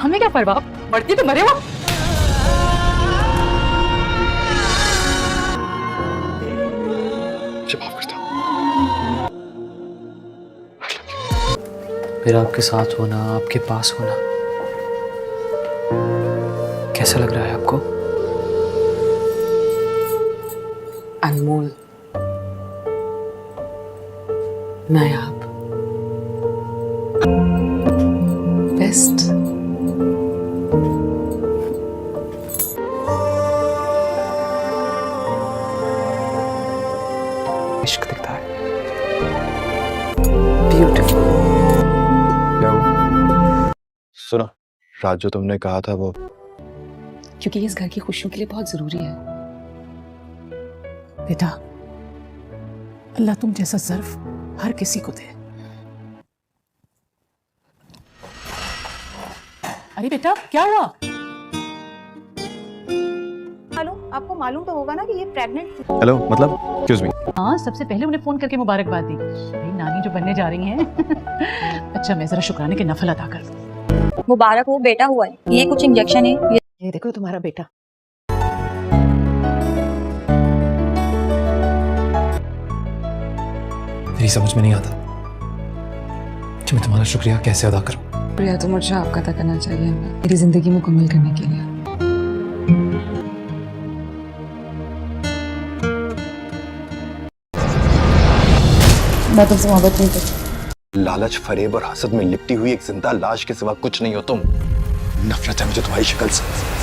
हमें क्या परवाह, मरती तो मरे वो। माफ करता हूँ। मेरा आपके साथ होना, आपके पास होना कैसा लग रहा है आपको? अनमोल, नायाब, बेस्ट। इश्क दिखता है। ब्यूटीफुल। क्या हुआ? सुनो, रात जो तुमने कहा था वो, क्योंकि इस घर की खुशियों के लिए बहुत जरूरी है। बेटा, अल्लाह तुम जैसा सर्फ हर किसी को दे। अरे बेटा, क्या हुआ? आपको मालूम तो होगा ना कि ये प्रेग्नेंट थी। हेलो, मतलब एक्सक्यूज मी। हाँ, सबसे पहले उन्हें फोन करके मुबारकबाद दी। भाई नानी जो बनने जा रही हैं। अच्छा, मैं जरा शुक्राने के नफल अदा कर दूं। मुबारक हो, बेटा हुआ है। ये कुछ इंजेक्शन है। ये देखो तुम्हारा बेटा। मेरी समझ में नहीं आता कि मैं तुम्हारा शुक्रिया कैसे अदा करूं। प्रिया, तो मुझे आपका अदा करना चाहिए मेरी जिंदगी मुकम्मल करने के लिए। मैं तुमसे मोहब्बत नहीं करती। लालच, फरेब और हसद में लिपटी हुई एक जिंदा लाश के सिवा कुछ नहीं हो तुम। नफरत है मुझे तुम्हारी शक्ल से।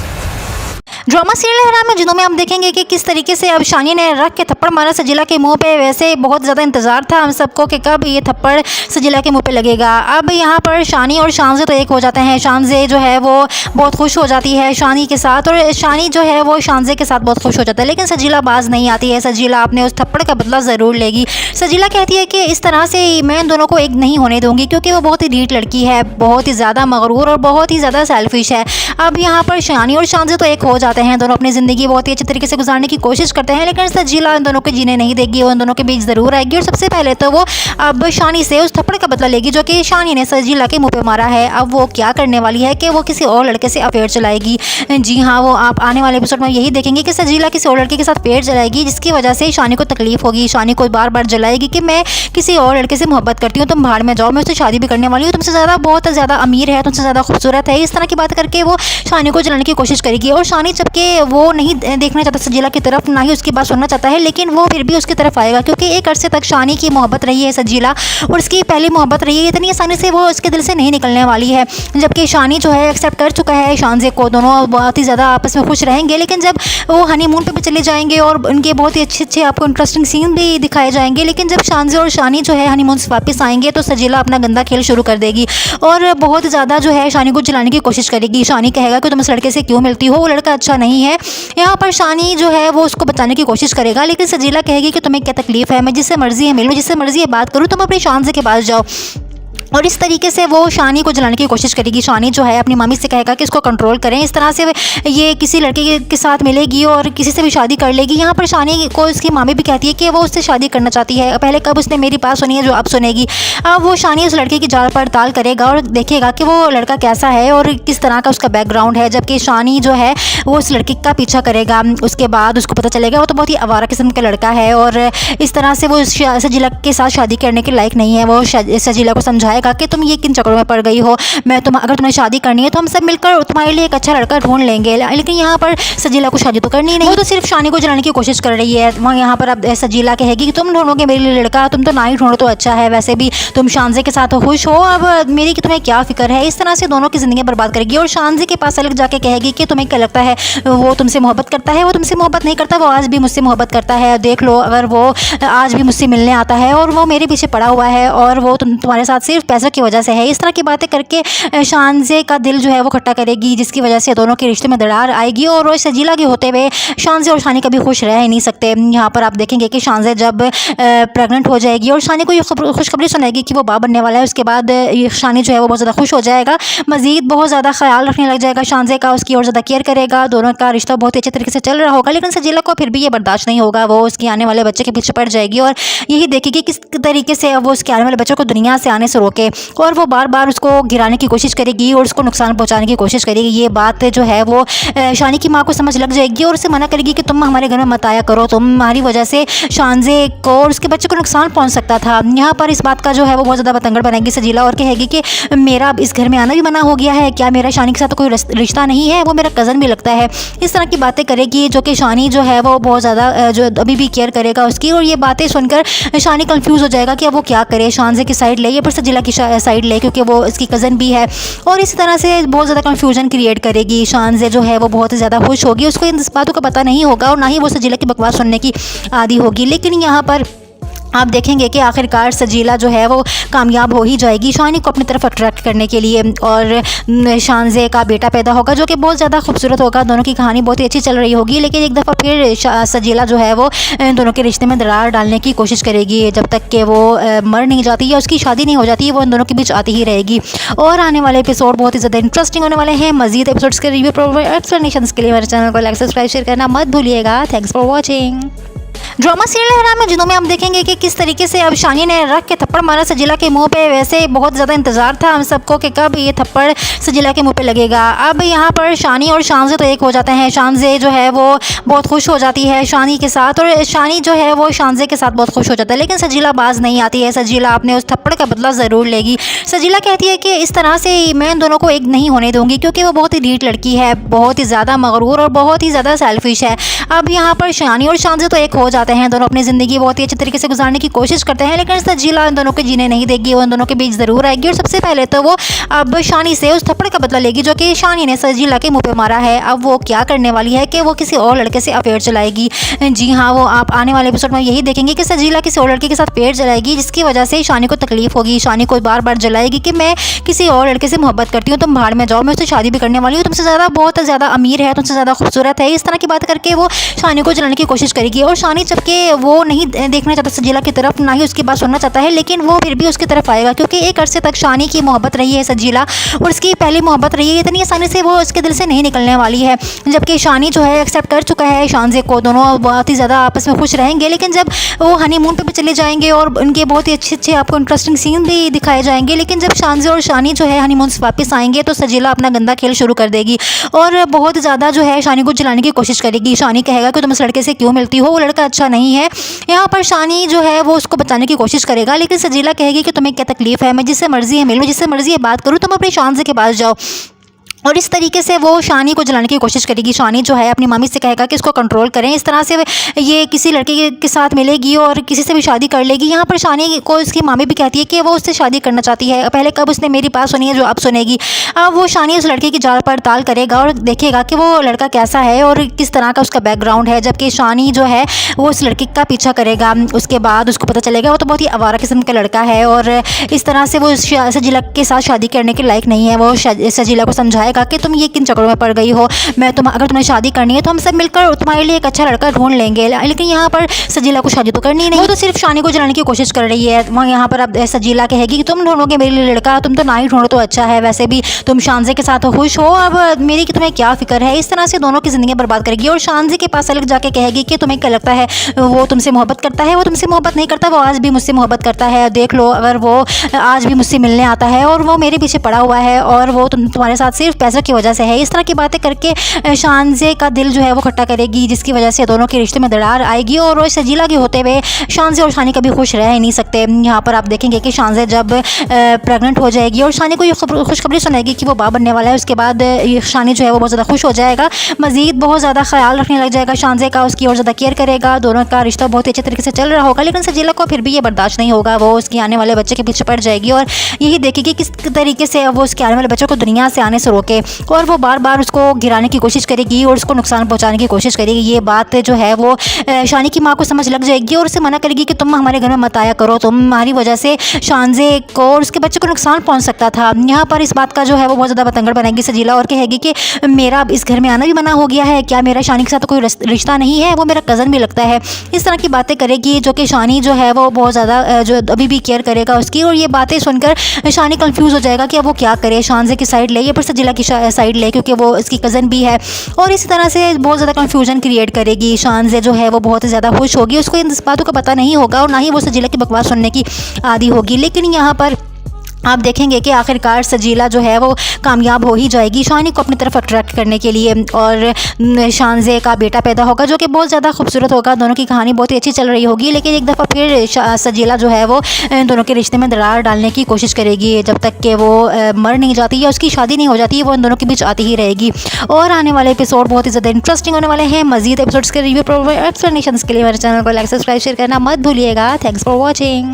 ड्रामा सीरियल हरा में जिनों में हम देखेंगे कि किस तरीके से अब शानी ने रख के थप्पड़ मारा सजीला के मुंह पे। वैसे बहुत ज़्यादा इंतजार था हम सबको कि कब ये थप्पड़ सजीला के मुंह पे लगेगा। अब यहाँ पर शानी और शानजे तो एक हो जाते हैं। शानजे जो है वो बहुत खुश हो जाती है शानी के साथ, और शानी जो है वो शानजे के साथ बहुत खुश हो जाता है। लेकिन सजीला बाज नहीं आती है। सजीला अपने उस थप्पड़ का बदला ज़रूर लेगी। सजीला कहती है कि इस तरह से मैं इन दोनों को एक नहीं होने दूंगी, क्योंकि वो बहुत ही ढीठ लड़की है, बहुत ही ज़्यादा मगरूर और बहुत ही ज़्यादा सेल्फिश है। अब यहाँ पर शानी और शानजे तो एक हो जाते हैं। दोनों अपनी ज़िंदगी बहुत ही अच्छे तरीके से गुजारने की कोशिश करते हैं, लेकिन सजीला इन दोनों को जीने नहीं देगी। वो इन दोनों के बीच ज़रूर आएगी और सबसे पहले तो वो अब शानी से उस थप्पड़ का बदला लेगी जो कि शानी ने सजीला के मुंह पे मारा है। अब वो क्या करने वाली है कि वो किसी और लड़के से अफेयर चलाएगी। जी हाँ, वो आप आने वाले एपिसोड में यही देखेंगे कि सजीला किसी और लड़के के साथ अफेयर चलाएगी, जिसकी वजह से शानी को तकलीफ होगी। शानी को बार बार जलाएगी कि मैं किसी और लड़के से मोहब्बत करती हूँ, तुम भाड़ में जाओ, मैं उससे शादी भी करने वाली हूँ, तुमसे ज़्यादा बहुत ज़्यादा अमीर है, तुमसे ज़्यादा खूबसूरत है। इस तरह की बात करके वो शानी को जलाने की कोशिश करेगी। और शानी जबकि वो नहीं देखना चाहता सजीला की तरफ, ना ही उसकी बात सुनना चाहता है, लेकिन वो फिर भी उसकी तरफ आएगा, क्योंकि एक अरसे तक शानी की मोहब्बत रही है सजीला, और उसकी पहली मोहब्बत रही है। इतनी आसानी से वो उसके दिल से नहीं निकलने वाली है। जबकि शानी जो है एक्सेप्ट कर चुका है शानजे को, दोनों बहुत ही ज़्यादा आपस में खुश रहेंगे। लेकिन जब वो हनीमून पे भी चले जाएंगे और उनके बहुत ही अच्छे आपको इंटरेस्टिंग सीन भी दिखाए जाएंगे, लेकिन जब शानजे और शानी जो है हनीमून से वापस आएंगे तो सजीला अपना गंदा खेल शुरू कर देगी और बहुत ज़्यादा जो है शानी को जलाने की कोशिश करेगी। शानी कहेगा कि तुम इस लड़के से क्यों मिलती हो, वो लड़का अच्छा नहीं है। यहाँ पर शानी जो है वो उसको बचाने की कोशिश करेगा, लेकिन सजीला कहेगी कि तुम्हें क्या तकलीफ है, मैं जिससे मर्जी है मिलूँ, जिससे मर्जी है बात करूँ, तुम अपने शानजे के पास जाओ। और इस तरीके से वो शानी को जलाने की कोशिश करेगी। शानी जो है अपनी मम्मी से कहेगा कि इसको कंट्रोल करें, इस तरह से ये किसी लड़के के साथ मिलेगी और किसी से भी शादी कर लेगी। यहाँ पर शानी को उसकी मम्मी भी कहती है कि वो उससे शादी करना चाहती है। पहले कब उसने मेरी बात सुनी है जो अब सुनेगी। अब वो शानी उस लड़के की जाल पड़ताल करेगा और देखेगा कि वो लड़का कैसा है और किस तरह का उसका बैकग्राउंड है। जबकि शानी जो है वो उस लड़के का पीछा करेगा। उसके बाद उसको पता चलेगा वो तो बहुत ही आवारा किस्म का लड़का है और इस तरह से वो सजीला के साथ शादी करने के लायक नहीं है। वो सजीला को समझाएगा कि तुम ये किन चक्करों में पड़ गई हो, अगर तुम्हें शादी करनी है तो हम सब मिलकर तुम्हारे लिए एक अच्छा लड़का ढूंढ लेंगे। लेकिन यहाँ पर सजीला को शादी तो करनी नहीं, वो तो सिर्फ शानी को जलाने की कोशिश कर रही है। वहाँ यहाँ पर अब सजीला कहेगी कि तुम ढूंढोगे मेरे लिए लड़का, तुम तो ना ही ढूंढो तो अच्छा है, वैसे भी तुम शानजे के साथ खुश हो, अब मेरी कि तुम्हें क्या फिक्र है। इस तरह से दोनों की ज़िंदगी बर्बाद करेगी और शानजे के पास अलग जाके कहेगी कि तुम्हें क्या लगता है वो तुमसे मोहब्बत करता है। वो तुमसे मोहब्बत नहीं करता, वो आज भी मुझसे मोहब्बत करता है। देख लो, अगर वो आज भी मुझसे मिलने आता है और वो मेरे पीछे पड़ा हुआ है और वो तुम्हारे साथ सिर्फ पैसों की वजह से है। इस तरह की बातें करके शानजे का दिल जो है वो खट्टा करेगी, जिसकी वजह से दोनों के रिश्ते में दरार आएगी और सजीला के होते हुए शानजे और शानी कभी खुश रह ही नहीं सकते। यहाँ पर आप देखेंगे कि शानजे जब प्रेग्नेंट हो जाएगी और शानी को ये खुशखबरी सुनाएगी कि वो बाप बनने वाला है, उसके बाद शानी जो है वो बहुत ज़्यादा खुश हो जाएगा, मज़ीद बहुत ज़्यादा ख्याल रखने लग जाएगा शानजे का, उसकी और ज़्यादा केयर करेगा। करेगा, दोनों का रिश्ता बहुत ही अच्छे तरीके से चल रहा होगा, लेकिन सजीला को फिर भी ये बर्दाश्त नहीं होगा। वो उसके आने वाले बच्चे के पीछे पड़ जाएगी और यही देखेगी किस तरीके से वो उसके आने वाले बच्चों को दुनिया से आने से रोके, और वो बार बार उसको गिराने की कोशिश करेगी और उसको नुकसान पहुँचाने की कोशिश करेगी। ये बात जो है वो शानी की माँ को समझ लग जाएगी और उसे मना करेगी कि तुम हमारे घर में मत आया करो, तुम्हारी वजह से शानजे को और उसके बच्चे को नुकसान पहुंच सकता था। यहाँ पर इस बात का जो है वो बहुत ज़्यादा बतंगड़ बनाएगी सजीला और कहेगी कि मेरा अब इस घर में आना भी मना हो गया है, क्या मेरा शानी के साथ कोई रिश्ता नहीं है, वो मेरा कज़न भी लगता है। इस तरह की बातें करेगी जो कि शानी जो है वो बहुत ज़्यादा जो अभी भी केयर करेगा उसकी, और ये बातें सुनकर शानी कंफ्यूज हो जाएगा कि अब वो क्या करे, शानजे की साइड ले या फिर सजीला की साइड ले, क्योंकि वो इसकी कज़न भी है। और इसी तरह से बहुत ज़्यादा कन्फ्यूजन क्रिएट करेगी। शानजे जो है वो बहुत ही ज़्यादा खुश होगी, उसको इन बातों का पता नहीं होगा और ना ही वो सजीला की बकवास सुनने की आदी होगी। लेकिन यहाँ पर आप देखेंगे कि आखिरकार सजीला जो है वो कामयाब हो ही जाएगी शानी को अपनी तरफ अट्रैक्ट करने के लिए, और शानजे का बेटा पैदा होगा जो कि बहुत ज़्यादा खूबसूरत होगा। दोनों की कहानी बहुत ही अच्छी चल रही होगी, लेकिन एक दफ़ा फिर सजीला जो है वो दोनों के रिश्ते में दरार डालने की कोशिश करेगी जब तक कि वो मर नहीं जाती या उसकी शादी नहीं हो जाती, वो इन दोनों के बीच आती ही रहेगी। और आने वाले एपिसोड बहुत ही ज़्यादा इंटरेस्टिंग होने वाले हैं। मज़ीद एपिसोड्स के रिव्यू एक्सप्लेनेशन के लिए मेरे चैनल को लाइक सब्सक्राइब शेयर करना मत भूलिएगा। Thanks for watching. Drama serial हराम में जिनों में हम देखेंगे कि किस तरीके से अब शानी ने रख के थप्पड़ मारा सजीला के मुंह पे। वैसे बहुत ज़्यादा इंतजार था हम सबको कि कब ये थप्पड़ सजीला के मुंह पे लगेगा। अब यहाँ पर शानी और शानजे तो एक हो जाते हैं। शानजे जो है वो बहुत खुश हो जाती है शानी के साथ, और शानी जो है वो शानजे के साथ बहुत खुश हो जाता है, लेकिन सजीला बाज नहीं आती है। सजीला अपने उस थप्पड़ का बदला ज़रूर लेगी। सजीला कहती है कि इस तरह से मैं इन दोनों को एक नहीं होने दूँगी, क्योंकि वो बहुत ही ढीठ लड़की है, बहुत ही ज़्यादा मगरूर और बहुत ही ज़्यादा सेल्फिश है। अब यहाँ पर शानी और शानजे तो एक हो जाते हैं, दोनों अपनी ज़िंदगी बहुत ही अच्छे तरीके से गुजारने की कोशिश करते हैं, लेकिन सजीला इन दोनों को जीने नहीं देगी। वो इन दोनों के बीच ज़रूर आएगी और सबसे पहले तो वो अब शानी से उस थप्पड़ का बदला लेगी जो कि शानी ने सजीला के मुंह पे मारा है। अब वो क्या करने वाली है कि वो किसी और लड़के से अफेयर चलाएगी। जी हाँ, वो आप आने वाले एपिसोड में यही देखेंगे कि सजीला किसी और लड़के के साथ अफेयर चलाएगी, जिसकी वजह से शानी को तकलीफ होगी। शानी को बार बार जलाएगी कि मैं किसी और लड़के से मोहब्बत करती हूँ, तुम भाड़ में जाओ, मैं उससे शादी भी करने वाली हूँ, तुमसे ज़्यादा बहुत ज़्यादा अमीर है, तुमसे ज़्यादा खूबसूरत है। इस तरह की बात करके वो शानी को जलाने की कोशिश करेगी। और शानी जबकि वो नहीं देखना चाहता सजीला की तरफ, ना ही उसकी बात सुनना चाहता है, लेकिन वो फिर भी उसकी तरफ आएगा, क्योंकि एक अरसे तक शानी की मोहब्बत रही है सजीला, और उसकी पहली मोहब्बत रही है। इतनी आसानी से वो उसके दिल से नहीं निकलने वाली है। जबकि शानी जो है एक्सेप्ट कर चुका है शानजे को, दोनों बहुत ही ज़्यादा आपस में खुश रहेंगे। लेकिन जब वो हनीमून पे भी चले जाएंगे और उनके बहुत ही अच्छे आपको इंटरेस्टिंग सीन भी दिखाए जाएंगे, लेकिन जब शानजे और शानी जो है हनीमून से वापस आएंगे तो सजीला अपना गंदा खेल शुरू कर देगी और बहुत ज़्यादा जो है शानी को जलाने की कोशिश करेगी। शानी कहेगा कि तुम इस लड़के से क्यों मिलती हो, वो लड़का अच्छा नहीं है। यहाँ पर शानी जो है वो उसको बचाने की कोशिश करेगा, लेकिन सजीला कहेगी कि तुम्हें क्या तकलीफ है, मैं जिससे मर्जी है मिलूँ, जिससे मर्जी है बात करूँ, तुम अपने शानजे के पास जाओ। और इस तरीके से वो शानी को जलाने की कोशिश करेगी। शानी जो है अपनी मामी से कहेगा कि इसको कंट्रोल करें, इस तरह से ये किसी लड़के के साथ मिलेगी और किसी से भी शादी कर लेगी। यहाँ पर शानी को इसकी मामी भी कहती है कि वो उससे शादी करना चाहती है। पहले कब उसने मेरी बात सुनी है जो अब सुनेगी। अब वो शानी उस लड़के की जाल पड़ताल करेगा और देखेगा कि वो लड़का कैसा है और किस तरह का उसका बैकग्राउंड है। जबकि शानी जो है वो उस लड़के का पीछा करेगा, उसके बाद उसको पता चलेगा वो तो बहुत ही आवारा किस्म का लड़का है और इस तरह से वो सजीला के साथ शादी करने के लायक नहीं है। वो सजीला को समझाएगा कि तुम ये किन चक्करों में पड़ गई हो, अगर तुम्हें शादी करनी है तो हम सब मिलकर तुम्हारे लिए एक अच्छा लड़का ढूंढ लेंगे। लेकिन यहाँ पर सजीला को शादी तो करनी नहीं, वो तो सिर्फ शानी को जलाने की कोशिश कर रही है। वहाँ यहाँ पर अब सजीला कहेगी कि तुम ढूंढोगे मेरे लिए लड़का, तुम तो ना ही ढूंढो तो अच्छा है, वैसे भी तुम शानजे के साथ खुश हो, अब मेरी कि तुम्हें क्या फिक्र है। इस तरह से दोनों की ज़िंदगी बर्बाद करेगी और शानजे के पास अलग जाके कहेगी कि तुम्हें क्या लगता है वो तुमसे मोहब्बत करता है, वो तुमसे मोहब्बत नहीं करता, वो आज भी मुझसे मोहब्बत करता है। देख लो, अगर वो आज भी मुझसे मिलने आता है और वो मेरे पीछे पड़ा हुआ है और वो तुम्हारे साथ सिर्फ पैसों की वजह से है। इस तरह की बातें करके शानजे का दिल जो है वो खट्टा करेगी, जिसकी वजह से दोनों के रिश्ते में दरार आएगी और वो सजीला के होते हुए शानजे और शानी कभी खुश रह ही नहीं सकते। यहाँ पर आप देखेंगे कि शानजे जब प्रेग्नेंट हो जाएगी और शानी को ये खुशखबरी सुनाएगी कि वो बाप बनने वाला है, उसके बाद शानी जो है वो बहुत ज़्यादा खुश हो जाएगा, मज़ीद बहुत ज़्यादा ख्याल रखने लग जाएगा शानजे का, उसकी और ज़्यादा केयर करेगा। दोनों का रिश्ता बहुत ही अच्छे तरीके से चल रहा होगा, लेकिन सजीला को फिर भी ये बर्दाश्त नहीं होगा। वो उसके आने वाले बच्चे के पीछे पड़ जाएगी और यही देखेगी किस तरीके से वो उसके आने वाले बच्चों को दुनिया से आने से रोके, और वो बार बार उसको गिराने की कोशिश करेगी और उसको नुकसान पहुंचाने की कोशिश करेगी। ये बात जो है वो शानी की माँ को समझ लग जाएगी और उसे मना करेगी कि तुम हमारे घर में मत आया करो, तुम्हारी वजह से शानजे को और उसके बच्चे को नुकसान पहुंच सकता था। यहाँ पर इस बात का जो है वो बहुत ज़्यादा बतंगड़ बनाएगी सजीला और कहेगी कि मेरा अब इस घर में आना भी मना हो गया है, क्या मेरा शानी के साथ कोई रिश्ता नहीं है, वो मेरा कज़न भी लगता है। इस तरह की बातें करेगी जो कि शानी जो है वो बहुत ज़्यादा जो अभी भी केयर करेगा उसकी, और ये बातें सुनकर शानी कंफ्यूज हो जाएगा कि अब वो क्या करे, शानजे की साइड ले या फिर सजीला की साइड ले, क्योंकि वो इसकी कज़न भी है। और इसी तरह से बहुत ज़्यादा कन्फ्यूजन क्रिएट करेगी। शानज़े जो है वो बहुत ज़्यादा खुश होगी, उसको इन बातों का पता नहीं होगा और ना ही वो सजीला की बकवास सुनने की आदी होगी। लेकिन यहाँ पर आप देखेंगे कि आखिरकार सजीला जो है वो कामयाब हो ही जाएगी शानी को अपनी तरफ अट्रैक्ट करने के लिए, और शानज़े का बेटा पैदा होगा जो कि बहुत ज़्यादा खूबसूरत होगा। दोनों की कहानी बहुत ही अच्छी चल रही होगी, लेकिन एक दफ़ा फिर सजीला जो है वो दोनों के रिश्ते में दरार डालने की कोशिश करेगी जब तक कि वो मर नहीं जाती या उसकी शादी नहीं हो जाती, वो इन दोनों के बीच आती ही रहेगी। और आने वाले एपिसोड बहुत ही ज़्यादा इंटरेस्टिंग होने वाले हैं। मज़ीद एपिसोड्स के रिव्यू एक्सप्लेनेशन के लिए मेरे चैनल को लाइक सब्सक्राइब शेयर करना मत भूलिएगा। Thanks for watching.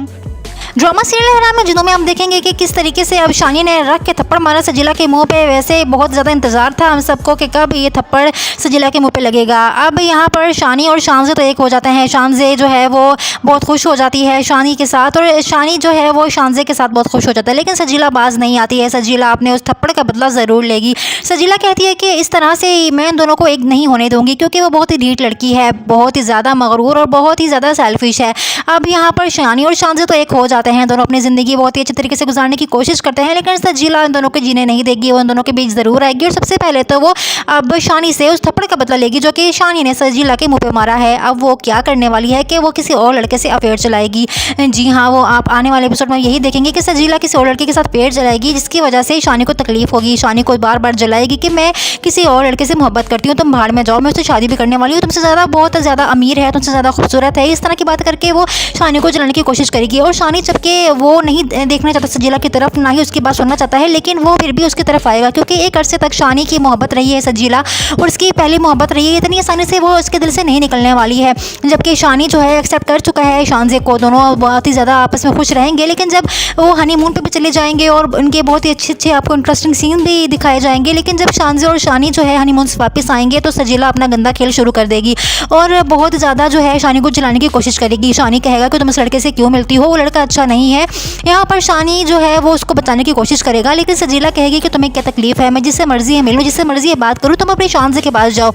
Drama serial हराम में जिनों में हम देखेंगे कि किस तरीके से अब शानी ने रख के थप्पड़ मारा सजीला के मुंह पे। वैसे बहुत ज़्यादा इंतज़ार था हम सबको कि कब ये थप्पड़ सजीला के मुंह पे लगेगा। अब यहाँ पर शानी और शानज़े तो एक हो जाते हैं। शानज़े जो है वो बहुत खुश हो जाती है शानी के साथ, और शानी जो है वो शानज़े के साथ बहुत खुश हो जाता है। लेकिन सजीला बाज नहीं आती है। सजीला अपने उस थप्पड़ का बदला ज़रूर लेगी। सजीला कहती है कि इस तरह से मैं इन दोनों को एक नहीं होने दूँगी, क्योंकि वो बहुत ही ढीठ लड़की है, बहुत ही ज़्यादा मगरूर और बहुत ही ज़्यादा सेल्फिश है। अब यहाँ पर शानी और शानज़े तो एक हो जाते हैं। दोनों अपनी ज़िंदगी बहुत ही अच्छे तरीके से गुजारने की कोशिश करते हैं, लेकिन सजीला इन दोनों को जीने नहीं देगी। वो इन दोनों के बीच ज़रूर आएगी और सबसे पहले तो वो अब शानी से उस थप्पड़ का बदला लेगी जो कि शानी ने सजीला के मुंह पे मारा है। अब वो क्या करने वाली है कि वो किसी और लड़के से अफेयर चलाएगी। जी हाँ, वो आप आने वाले एपिसोड में यही देखेंगे कि सजीला किसी और लड़के के साथ अफेयर चलाएगी, जिसकी वजह से शानी को तकलीफ होगी। शानी को बार बार जलाएगी कि मैं किसी और लड़के से मोहब्बत करती हूँ, तुम भाड़ में जाओ, मैं उससे शादी भी करने वाली हूँ, तुमसे ज़्यादा बहुत ज़्यादा अमीर है, तुमसे ज़्यादा खूबसूरत है। इस तरह की बात करके वो शानी को जलाने की कोशिश करेगी। और शानी जबकि वो नहीं देखना चाहता सजीला की तरफ, ना ही उसकी बात सुनना चाहता है, लेकिन वो फिर भी उसकी तरफ आएगा, क्योंकि एक अरसे तक शानी की मोहब्बत रही है सजीला, और उसकी पहली मोहब्बत रही है। इतनी आसानी से वो उसके दिल से नहीं निकलने वाली है। जबकि शानी जो है एक्सेप्ट कर चुका है शानज़े को, दोनों बहुत ही ज़्यादा आपस में खुश रहेंगे। लेकिन जब वो हनीमून पे भी चले जाएंगे और उनके बहुत ही अच्छे अच्छे आपको इंटरेस्टिंग सीन भी दिखाए जाएंगे, लेकिन जब शानज़े और शानी जो है हनीमून से वापस आएंगे तो सजीला अपना गंदा खेल शुरू कर देगी और बहुत ज़्यादा जो है शानी को जलाने की कोशिश करेगी। शानी कहेगा कि तुम इस लड़के से क्यों मिलती हो, वो लड़का अच्छा नहीं है। यहाँ पर शानी जो है वो उसको बचाने की कोशिश करेगा, लेकिन सजीला कहेगी कि तुम्हें क्या तकलीफ है, मैं जिससे मर्जी है मिलूँ, जिससे मर्जी है बात करूँ, तुम अपने शानज़े के पास जाओ।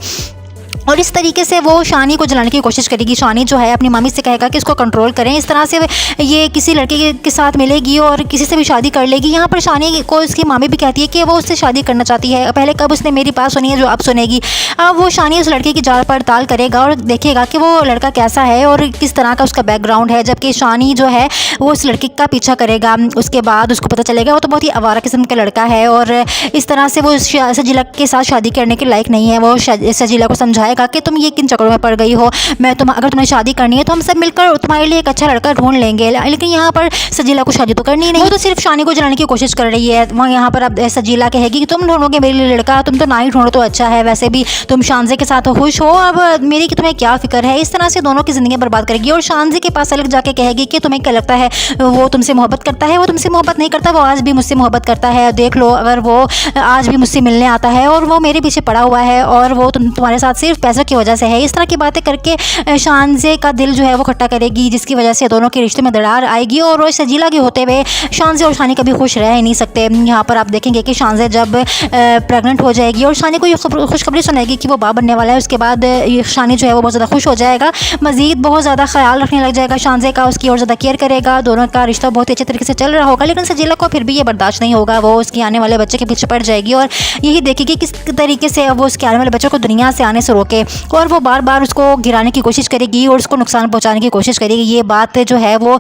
और इस तरीके से वो शानी को जलाने की कोशिश करेगी। शानी जो है अपनी मम्मी से कहेगा कि इसको कंट्रोल करें, इस तरह से ये किसी लड़के के साथ मिलेगी और किसी से भी शादी कर लेगी। यहाँ पर शानी को इसकी मम्मी भी कहती है कि वो उससे शादी करना चाहती है। पहले कब उसने मेरी बात सुनी है जो अब सुनेगी। अब वो शानी उस लड़के की जांच पड़ताल करेगा और देखेगा कि वो लड़का कैसा है और किस तरह का उसका बैकग्राउंड है। जबकि शानी जो है वो उस लड़के का पीछा करेगा। उसके बाद उसको पता चलेगा वो तो बहुत ही आवारा किस्म का लड़का है और इस तरह से वो सजीला के साथ शादी करने के लायक नहीं है। वो सजीला को समझाएगा कि तुम ये किन चक्करों में पड़ गई हो, अगर तुम्हें शादी करनी है तो हम सब मिलकर तुम्हारे लिए एक अच्छा लड़का ढूंढ लेंगे। लेकिन यहाँ पर सजीला को शादी तो करनी नहीं, वो तो सिर्फ शानी को जलाने की कोशिश कर रही है। वहाँ यहाँ पर अब सजीला कहेगी कि तुम ढूंढोगे मेरे लिए लड़का, तुम तो ना ही ढूंढो तो अच्छा है, वैसे भी तुम शानज़े के साथ खुश हो, अब मेरी कि तुम्हें क्या फिक्र है। इस तरह से दोनों की ज़िंदगी बर्बाद करेगी और शानज़े के पास अलग जाके कहेगी कि तुम्हें क्या लगता है वो तुमसे मोहब्बत करता है। वो तुमसे मोहब्बत नहीं करता, वो आज भी मुझसे मोहब्बत करता है। देख लो, अगर वो आज भी मुझसे मिलने आता है और वो मेरे पीछे पड़ा हुआ है और वो तुम्हारे साथ सिर्फ पैसों की वजह से है। इस तरह की बातें करके शानज़े का दिल जो है वो खट्टा करेगी, जिसकी वजह से दोनों के रिश्ते में दरार आएगी और वो सजीला के होते हुए शानज़े और शानी कभी खुश रह ही नहीं सकते। यहाँ पर आप देखेंगे कि शानज़े जब प्रेग्नेंट हो जाएगी और शानी को ये खुशखबरी सुनाएगी कि वो बाप बनने वाला है, उसके बाद शानी जो है वो बहुत ज़्यादा खुश हो जाएगा, मज़ीद बहुत ज़्यादा ख्याल रखने लग जाएगा शानज़े का, उसकी और ज़्यादा केयर करेगा। दोनों का रिश्ता बहुत ही अच्छे तरीके से चल रहा होगा। लेकिन सजीला को फिर भी ये बर्दाश्त नहीं होगा, वो उसके आने वाले बच्चे के पीछे पड़ जाएगी और यही देखेगी किस तरीके से वो उसके आने वाले बच्चों को दुनिया से आने से रोके, और वो बार बार उसको गिराने की कोशिश करेगी और उसको नुकसान पहुंचाने की कोशिश करेगी। ये बात जो है वो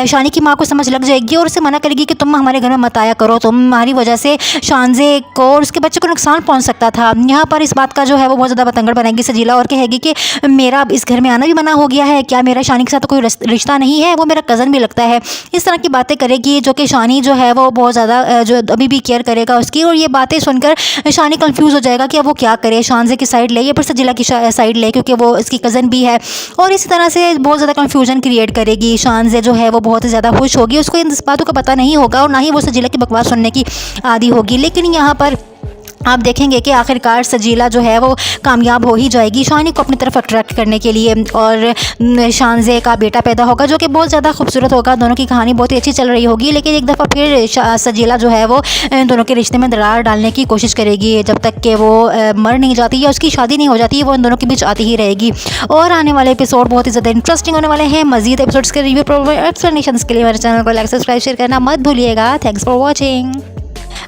शानी की माँ को समझ लग जाएगी और उसे मना करेगी कि तुम हमारे घर में मत आया करो, तुम्हारी वजह से शानज़े को और उसके बच्चे को नुकसान पहुंच सकता था। यहाँ पर इस बात का जो है वो बहुत ज़्यादा बतंगड़ बनाएगी सजीला और कहेगी कि मेरा अब इस घर में आना भी मना हो गया है, क्या मेरा शानी के साथ तो कोई रिश्ता नहीं है, वो मेरा कज़न भी लगता है। इस तरह की बातें करेगी जो कि शानी जो है वो बहुत ज़्यादा जो अभी भी केयर करेगा उसकी, और ये बातें सुनकर शानी कंफ्यूज हो जाएगा कि अब वो क्या करे, शानज़े की साइड ले या फिर सजीला की साइड ले, क्योंकि वो इसकी कज़न भी है। और इसी तरह से बहुत ज़्यादा कंफ्यूजन क्रिएट करेगी। शानज़े जो है वो बहुत ज़्यादा खुश होगी, उसको इन बातों का पता नहीं होगा और ना ही वो सजीला की बकवास सुनने की आदी होगी। लेकिन यहाँ पर आप देखेंगे कि आखिरकार सजीला जो है वो कामयाब हो ही जाएगी शानी को अपनी तरफ अट्रैक्ट करने के लिए, और शानज़े का बेटा पैदा होगा जो कि बहुत ज़्यादा खूबसूरत होगा। दोनों की कहानी बहुत ही अच्छी चल रही होगी, लेकिन एक दफ़ा फिर सजीला जो है वो दोनों के रिश्ते में दरार डालने की कोशिश करेगी जब तक कि वो मर नहीं जाती या उसकी शादी नहीं हो जाती, वो इन दोनों के बीच आती ही रहेगी। और आने वाले एपिसोड बहुत ही ज़्यादा इंटरेस्टिंग होने वाले हैं। मज़ीद एपिसोड्स के रिव्यू एक्सप्लेनेशन के लिए मेरे चैनल को लाइक सब्सक्राइब शेयर करना मत भूलिएगा। Thanks for watching.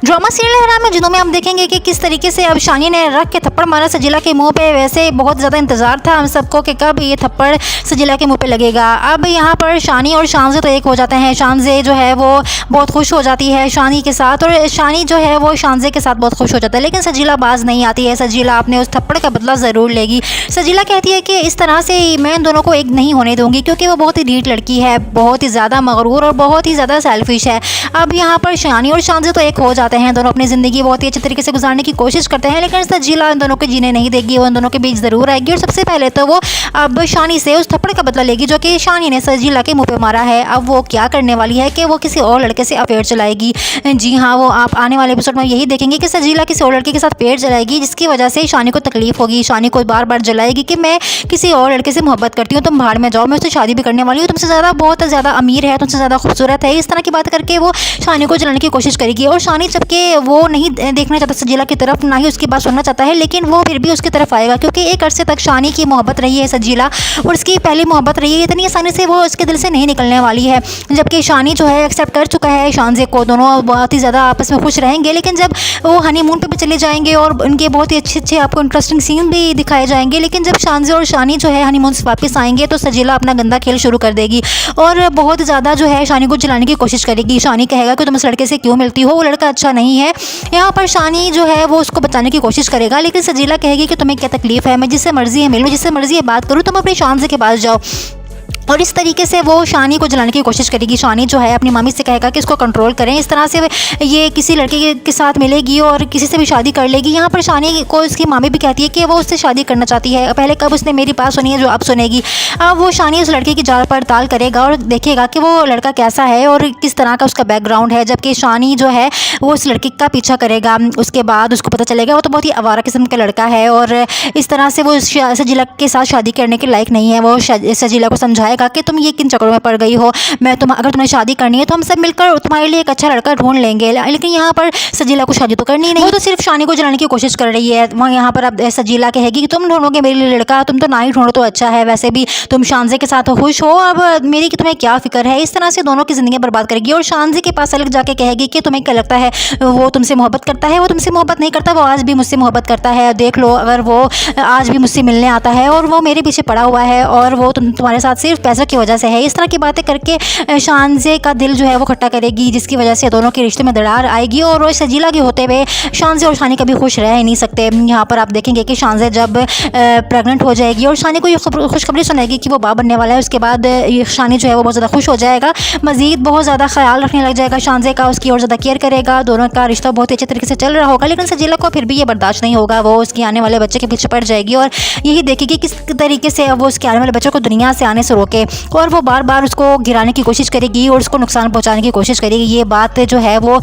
Drama serial लहरा में जिनों में हम देखेंगे कि किस तरीके से अब शानी ने रख के थप्पड़ मारा सजीला के मुंह पे। वैसे बहुत ज़्यादा इंतजार था हम सबको कि कब ये थप्पड़ सजीला के मुंह पे लगेगा। अब यहाँ पर शानी और शानजे तो एक हो जाते हैं। शानजे जो है वो बहुत खुश हो जाती है शानी के साथ और शानी जो है वो शानजे के साथ बहुत खुश हो जाता है, लेकिन सजीला बाज नहीं आती है। सजीला अपने उस थप्पड़ का बदला ज़रूर लेगी। सजीला कहती है कि इस तरह से मैं इन दोनों को एक नहीं होने दूंगी, क्योंकि वो बहुत ही ढीठ लड़की है, बहुत ही ज़्यादा मगरूर और बहुत ही ज़्यादा सेल्फिश है। अब यहाँ पर शानी और शानजे तो एक हो जाते हैं। दोनों अपनी ज़िंदगी बहुत ही अच्छे तरीके से गुजारने की कोशिश करते हैं, लेकिन सजीला इन दोनों को जीने नहीं देगी। वो इन दोनों के बीच ज़रूर आएगी और सबसे पहले तो वो अब शानी से उस थप्पड़ का बदला लेगी जो कि शानी ने सजीला के मुंह पे मारा है। अब वो क्या करने वाली है कि वो किसी और लड़के से अफेयर चलाएगी। जी हाँ, वो आप आने वाले एपिसोड में यही देखेंगे कि सजीला किसी और लड़के के साथ अफेयर चलाएगी, जिसकी वजह से शानी को तकलीफ होगी। शानी को बार बार जलाएगी कि मैं किसी और लड़के से मोहब्बत करती हूँ, तुम बाहर में जाओ, मैं उससे शादी भी करने वाली हूँ, तुमसे ज़्यादा बहुत ज़्यादा अमीर है, तुमसे ज़्यादा खूबसूरत है। इस तरह की बात करके वो शानी को जलाने की कोशिश करेगी। और शानी जबकि वो नहीं देखना चाहता सजीला की तरफ, ना ही उसकी बात सुनना चाहता है, लेकिन वो फिर भी उसकी तरफ आएगा, क्योंकि एक अरसे तक शानी की मोहब्बत रही है सजीला और उसकी पहली मोहब्बत रही है। इतनी आसानी से वो उसके दिल से नहीं निकलने वाली है। जबकि शानी जो है एक्सेप्ट कर चुका है शानजे को, दोनों बहुत ही ज़्यादा आपस में खुश रहेंगे। लेकिन जब वो हनीमून पे भी चले जाएंगे और उनके बहुत ही अच्छे आपको इंटरेस्टिंग सीन भी दिखाए जाएंगे, लेकिन जब शानजे और शानी जो है हनीमून से वापस आएंगे तो सजीला अपना गंदा खेल शुरू कर देगी और बहुत ज़्यादा जो है शानी को जलाने की कोशिश करेगी। शानी कहेगा कि तुम इस लड़के से क्यों मिलती हो, वो लड़का अच्छा नहीं है। यहाँ पर शानी जो है वो उसको बचाने की कोशिश करेगा, लेकिन सजीला कहेगी कि तुम्हें क्या तकलीफ है, मैं जिससे मर्जी है मिलूँ, जिससे मर्जी है बात करूँ, तुम अपने शानजे के पास जाओ। और इस तरीके से वो शानी को जलाने की कोशिश करेगी। शानी जो है अपनी मम्मी से कहेगा कि इसको कंट्रोल करें, इस तरह से ये किसी लड़के के साथ मिलेगी और किसी से भी शादी कर लेगी। यहाँ पर शानी को इसकी मम्मी भी कहती है कि वो उससे शादी करना चाहती है। पहले कब उसने मेरी बात सुनी है जो अब सुनेगी। अब वो शानी उस लड़के की जांच पड़ताल करेगा और देखेगा कि वो लड़का कैसा है और किस तरह का उसका बैकग्राउंड है। जबकि शानी जो है वो उस लड़के का पीछा करेगा। उसके बाद उसको पता चलेगा वो तो बहुत ही आवारा किस्म का लड़का है और इस तरह से वो सजीला के साथ शादी करने के लायक नहीं है। वो सजीला को समझाएगा कि तुम ये किन चक्करों में पड़ गई हो, अगर तुम्हें शादी करनी है तो हम सब मिलकर तुम्हारे लिए एक अच्छा लड़का ढूंढ लेंगे। लेकिन यहाँ पर सजीला को शादी तो करनी नहीं, वो तो सिर्फ शानी को जलाने की कोशिश कर रही है। वहाँ यहाँ पर अब सजीला कहेगी कि तुम ढूंढोगे मेरे लिए लड़का, तुम तो ना ही ढूंढो तो अच्छा है, वैसे भी तुम शानजे के साथ खुश हो, अब मेरी कि तुम्हें क्या फिक्र है। इस तरह से दोनों की जिंदगी बर्बाद करेगी और शानजे के पास अलग जाके कहेगी कि तुम्हें क्या लगता है वो तुमसे मोहब्बत करता है, वो तुमसे मोहब्बत नहीं करता, वो आज भी मुझसे मोहब्बत करता है। देख लो, अगर वो आज भी मुझसे मिलने आता है और वो मेरे पीछे पड़ा हुआ है और वो तुम्हारे साथ सिर्फ पैसों की वजह से है। इस तरह की बातें करके शानजे का दिल जो है वो खट्टा करेगी, जिसकी वजह से दोनों के रिश्ते में दरार आएगी और सजीला के होते हुए शानजे और शानी कभी खुश रह ही नहीं सकते। यहाँ पर आप देखेंगे कि शानजे जब प्रेग्नेंट हो जाएगी और शानी को ये खुशखबरी सुनाएगी कि वो बाप बनने वाला है, उसके बाद शानी जो है वो बहुत ज़्यादा खुश हो जाएगा, मज़ीद बहुत ज़्यादा ख्याल रखने लग जाएगा शानजे का, उसकी और ज़्यादा केयर करेगा। दोनों का रिश्ता बहुत ही अच्छे तरीके से चल रहा होगा, लेकिन सजीला को फिर भी ये बर्दाश्त नहीं होगा। वो उसके आने वाले बच्चे के पीछे पड़ जाएगी और यही देखेगी किस तरीके से वो उसके आने वाले बच्चों को दुनिया से आने से रोके और वो बार बार उसको गिराने की कोशिश करेगी और उसको नुकसान पहुंचाने की कोशिश करेगी। ये बात जो है वो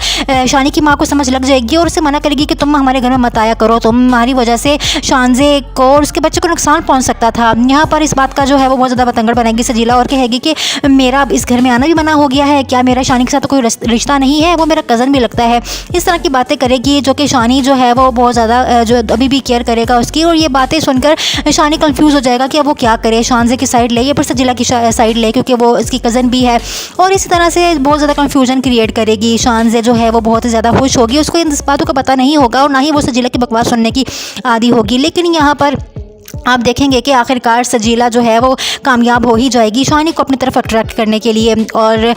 शानी की माँ को समझ लग जाएगी और उसे मना करेगी कि तुम हमारे घर में मत आया करो, तुम्हारी वजह से शानजे को और उसके बच्चे को नुकसान पहुंच सकता था। यहाँ पर इस बात का जो है वो बहुत ज़्यादा बतंगड़ बनाएगी सजीला और कहेगी कि मेरा इस घर में आना भी मना हो गया है, क्या मेरा शानी के साथ कोई रिश्ता नहीं है, वो मेरा कज़न भी लगता है। इस तरह की बातें करेगी जो कि शानी जो है वो बहुत ज़्यादा जो अभी भी केयर करेगा उसकी, और ये बातें सुनकर शानी कंफ्यूज हो जाएगा कि अब वो क्या करे, शानजे की साइड ले या फिर सजीला की साइड ले, क्योंकि वो इसकी कज़न भी है। और इसी तरह से बहुत ज़्यादा कंफ्यूजन क्रिएट करेगी। शानजे जो है वो बहुत ज़्यादा खुश होगी, उसको इन बातों का पता नहीं होगा और ना ही वो सजीला की बकवास सुनने की आदी होगी। लेकिन यहाँ पर आप देखेंगे कि आखिरकार सजीला जो है वो कामयाब हो ही जाएगी शानी को अपनी तरफ अट्रैक्ट करने के लिए और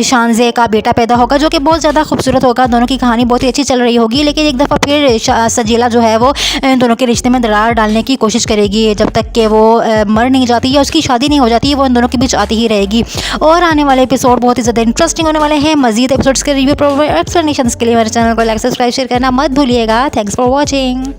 शानजे का बेटा पैदा होगा जो कि बहुत ज़्यादा खूबसूरत होगा। दोनों की कहानी बहुत ही अच्छी चल रही होगी, लेकिन एक दफ़ा फिर सजीला जो है वो दोनों के रिश्ते में दरार डालने की कोशिश करेगी जब तक कि वो मर नहीं जाती या उसकी शादी नहीं हो जाती है, वो इन दोनों के बीच आती ही रहेगी। और आने वाले एपिसोड बहुत ही ज़्यादा इंटरेस्टिंग होने वाले हैं। मज़ीद एपिसोड्स के रिव्यू एक्सप्लेनेशन के लिए मेरे चैनल को लाइक सब्सक्राइब शेयर करना मत भूलिएगा। Thanks for watching.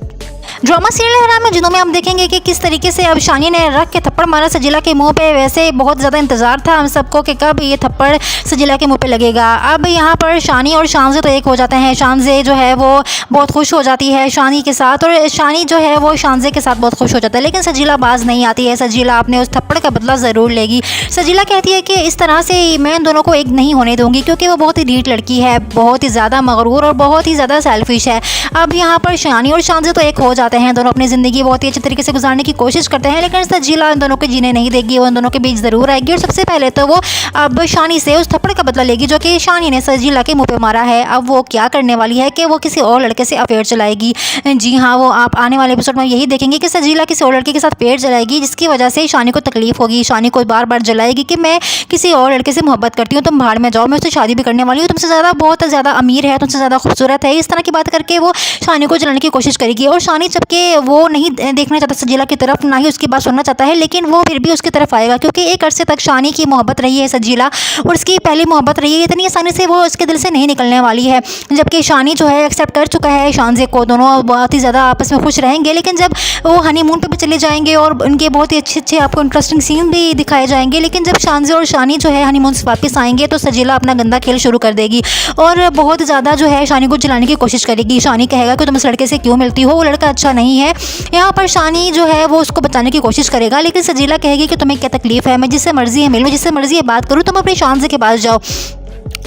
Drama serial लहरा में जिनों में हम देखेंगे कि किस तरीके से अब शानी ने रख के थप्पड़ मारा सजीला के मुंह पे। वैसे बहुत ज़्यादा इंतजार था हम सबको कि कब ये थप्पड़ सजीला के मुंह पे लगेगा। अब यहाँ पर शानी और शानजे तो एक हो जाते हैं। शानजे जो है वो बहुत खुश हो जाती है शानी के साथ और शानी जो है वो शानजे के साथ बहुत खुश हो जाता है, लेकिन सजीला बाज नहीं आती है। सजीला अपने उस थप्पड़ का बदला ज़रूर लेगी। सजीला कहती है कि इस तरह से मैं इन दोनों को एक नहीं होने दूंगी, क्योंकि वो बहुत ही ढीठ लड़की है, बहुत ही ज़्यादा मगरूर और बहुत ही ज़्यादा सेल्फिश है। अब यहाँ पर शानी और शानजे तो एक हो जाते जाते हैं, दोनों अपनी ज़िंदगी बहुत ही अच्छे तरीके से गुजारने की कोशिश करते हैं, लेकिन सजीला इन दोनों को जीने नहीं देगी, वो इन दोनों के बीच ज़रूर आएगी। और सबसे पहले तो वो अब शानी से उस थप्पड़ का बदला लेगी जो कि शानी ने सजीला के मुँह पे मारा है। अब वो क्या करने वाली है कि वो किसी और लड़के से अफेयर चलाएगी। जी हाँ, वो आप आने वाले एपिसोड में यही देखेंगे कि सजीला किसी और लड़के के साथ अफेयर चलाएगी, जिसकी वजह से शानी को तकलीफ होगी। शानी को बार बार जलाएगी कि मैं किसी और लड़के से मोहब्बत करती हूँ, तुम भाड़ में जाओ, मैं उससे शादी भी करने वाली हूँ, तुमसे ज़्यादा बहुत ज़्यादा अमीर है, तुमसे ज़्यादा खूबसूरत है। इस तरह की बात करके वो शानी को जलाने की कोशिश करेगी। और शानी जबकि वो नहीं देखना चाहता सजीला की तरफ, ना ही उसकी बात सुनना चाहता है, लेकिन वो फिर भी उसकी तरफ आएगा क्योंकि एक अरसे तक शानी की मोहब्बत रही है सजीला, और उसकी पहली मोहब्बत रही है। इतनी आसानी से वो उसके दिल से नहीं निकलने वाली है। जबकि शानी जो है एक्सेप्ट कर चुका है शानज़े को, दोनों बहुत ही ज़्यादा आपस में खुश रहेंगे। लेकिन जब वो हनीमून पे भी चले जाएंगे और उनके बहुत ही अच्छे आपको इंटरेस्टिंग सीन भी दिखाए जाएंगे, लेकिन जब शानज़े और शानी जो है हनीमून से वापस आएंगे तो सजीला अपना गंदा खेल शुरू कर देगी और बहुत ज़्यादा जो है शानी को जलाने की कोशिश करेगी। शानी कहेगा कि तुम इस लड़के से क्यों मिलती हो, वो लड़का अच्छा नहीं है। यहाँ पर शानी जो है वो उसको बचाने की कोशिश करेगा, लेकिन सजीला कहेगी कि तुम्हें क्या तकलीफ है, मैं जिससे मर्जी है मिलूँ, जिससे मर्जी है बात करूँ, तुम अपने शानज़े के पास जाओ।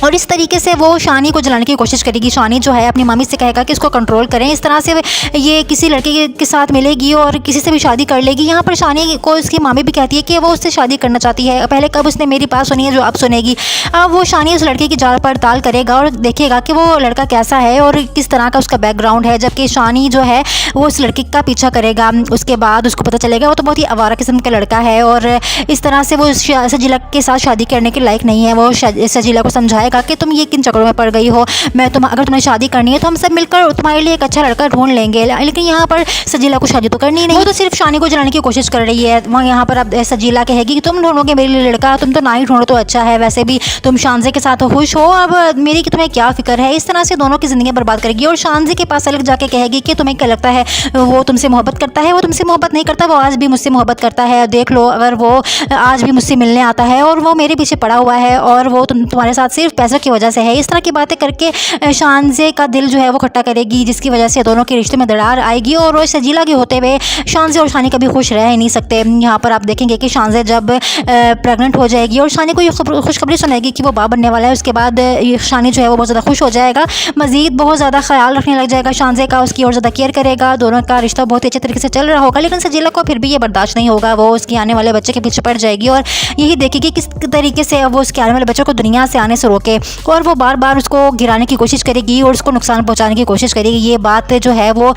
और इस तरीके से वो शानी को जलाने की कोशिश करेगी। शानी जो है अपनी मम्मी से कहेगा कि इसको कंट्रोल करें, इस तरह से ये किसी लड़के के साथ मिलेगी और किसी से भी शादी कर लेगी। यहाँ पर शानी को उसकी मम्मी भी कहती है कि वो उससे शादी करना चाहती है। पहले कब उसने मेरी बात सुनी है जो अब सुनेगी। अब वो शानी उस लड़के की जांच पड़ताल करेगा और देखेगा कि वो लड़का कैसा है और किस तरह का उसका बैकग्राउंड है। जबकि शानी जो है वो उस लड़के का पीछा करेगा। उसके बाद उसको पता चलेगा वो तो बहुत ही आवारा किस्म का लड़का है और इस तरह से वो सजीला के साथ शादी करने के लायक नहीं है। वो सजीला को समझाएगा कि तुम ये किन चक्करों में पड़ गई हो, अगर तुम्हें शादी करनी है तो हम सब मिलकर तुम्हारे लिए एक अच्छा लड़का ढूंढ लेंगे। लेकिन यहाँ पर सजीला को शादी तो करनी नहीं, वो तो सिर्फ शानी को जलाने की कोशिश कर रही है। वहाँ यहाँ पर अब सजीला कहेगी कि तुम ढूंढोगे मेरे लिए लड़का, तुम तो ना ही ढूंढो तो अच्छा है, वैसे भी तुम शानज़े के साथ खुश हो, अब मेरी कि तुम्हें क्या फिक्र है। इस तरह से दोनों की ज़िंदगी बर्बाद करेगी और शानज़े के पास अलग जाके कहेगी कि तुम्हें क्या लगता है वो तुमसे मोहब्बत करता है, वो तुमसे मोहब्बत नहीं करता, वो आज भी मुझसे मोहब्बत करता है। देख लो, अगर वो आज भी मुझसे मिलने आता है और वो मेरे पीछे पड़ा हुआ है और वो तुम्हारे साथ सिर्फ पैसों की वजह से है। इस तरह की बातें करके शानज़े का दिल जो है वो खट्टा करेगी, जिसकी वजह से दोनों के रिश्ते में दरार आएगी और वो सजीला के होते हुए शानज़े और शानी कभी खुश रह ही नहीं सकते। यहाँ पर आप देखेंगे कि शानज़े जब प्रेग्नेंट हो जाएगी और शानी को ये खुशखबरी सुनाएगी कि वो बाप बनने वाला है, उसके बाद शानी जो है वो बहुत ज़्यादा खुश हो जाएगा, मज़ीद बहुत ज़्यादा ख्याल रखने लग जाएगा शानज़े का, उसकी और ज़्यादा केयर करेगा। दोनों का रिश्ता बहुत ही अच्छे तरीके से चल रहा होगा। लेकिन सजीला को फिर भी ये बर्दाश्त नहीं होगा, वो उसके आने वाले बच्चे के पीछे पड़ जाएगी और यही देखेगी किस तरीके से वो उसके आने वाले बच्चों को दुनिया से आने से रोके। और वो बार बार उसको गिराने की कोशिश करेगी और उसको नुकसान पहुंचाने की कोशिश करेगी। ये बात जो है वो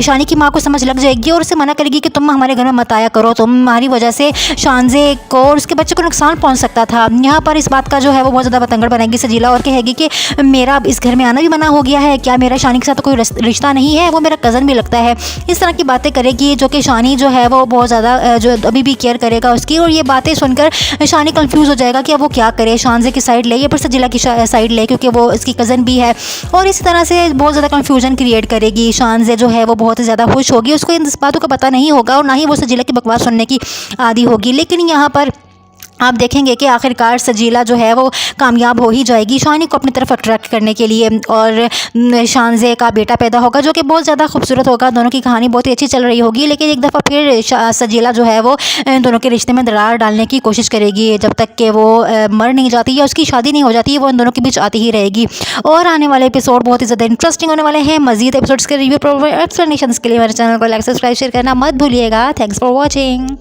शानी की माँ को समझ लग जाएगी और उसे मना करेगी कि तुम हमारे घर में मत आया करो, तुम्हारी वजह से शानज़े को और उसके बच्चे को नुकसान पहुंच सकता था। यहाँ पर इस बात का जो है वो बहुत ज़्यादा बतंगड़ बनाएगी सजीला और कहेगी कि मेरा इस घर में आना भी मना हो गया है, क्या मेरा शानी के साथ कोई रिश्ता नहीं है, वो मेरा कज़न भी लगता है। इस तरह की बातें करेगी जो कि शानी जो है वो बहुत ज़्यादा जो अभी भी केयर करेगा उसकी। और ये बातें सुनकर शानी कंफ्यूज हो जाएगा कि अब वो क्या करे, शानज़े की साइड ले या फिर सजीला की साइड ले, क्योंकि वो इसकी कज़न भी है। और इस तरह से बहुत ज़्यादा कंफ्यूजन क्रिएट करेगी। शानज़े जो है वो बहुत ज़्यादा खुश होगी, उसको इन बातों का पता नहीं होगा और ना ही वो सजीला की बकवास सुनने की आदी होगी। लेकिन यहाँ पर आप देखेंगे कि आखिरकार सजीला जो है वो कामयाब हो ही जाएगी शानी को अपनी तरफ अट्रैक्ट करने के लिए और शानज़े का बेटा पैदा होगा जो कि बहुत ज़्यादा खूबसूरत होगा। दोनों की कहानी बहुत ही अच्छी चल रही होगी। लेकिन एक दफ़ा फिर सजीला जो है वो दोनों के रिश्ते में दरार डालने की कोशिश करेगी जब तक कि वो मर नहीं जाती या उसकी शादी नहीं हो जाती है, वो इन दोनों के बीच आती ही रहेगी। और आने वाले एपिसोड बहुत ही ज़्यादा इंटरेस्टिंग होने वाले हैं। मज़ीद एपिसोड्स के रिव्यू एक्सप्लेनेशन के लिए मेरे चैनल को लाइक सब्सक्राइब शेयर करना मत भूलिएगा। Thanks for watching.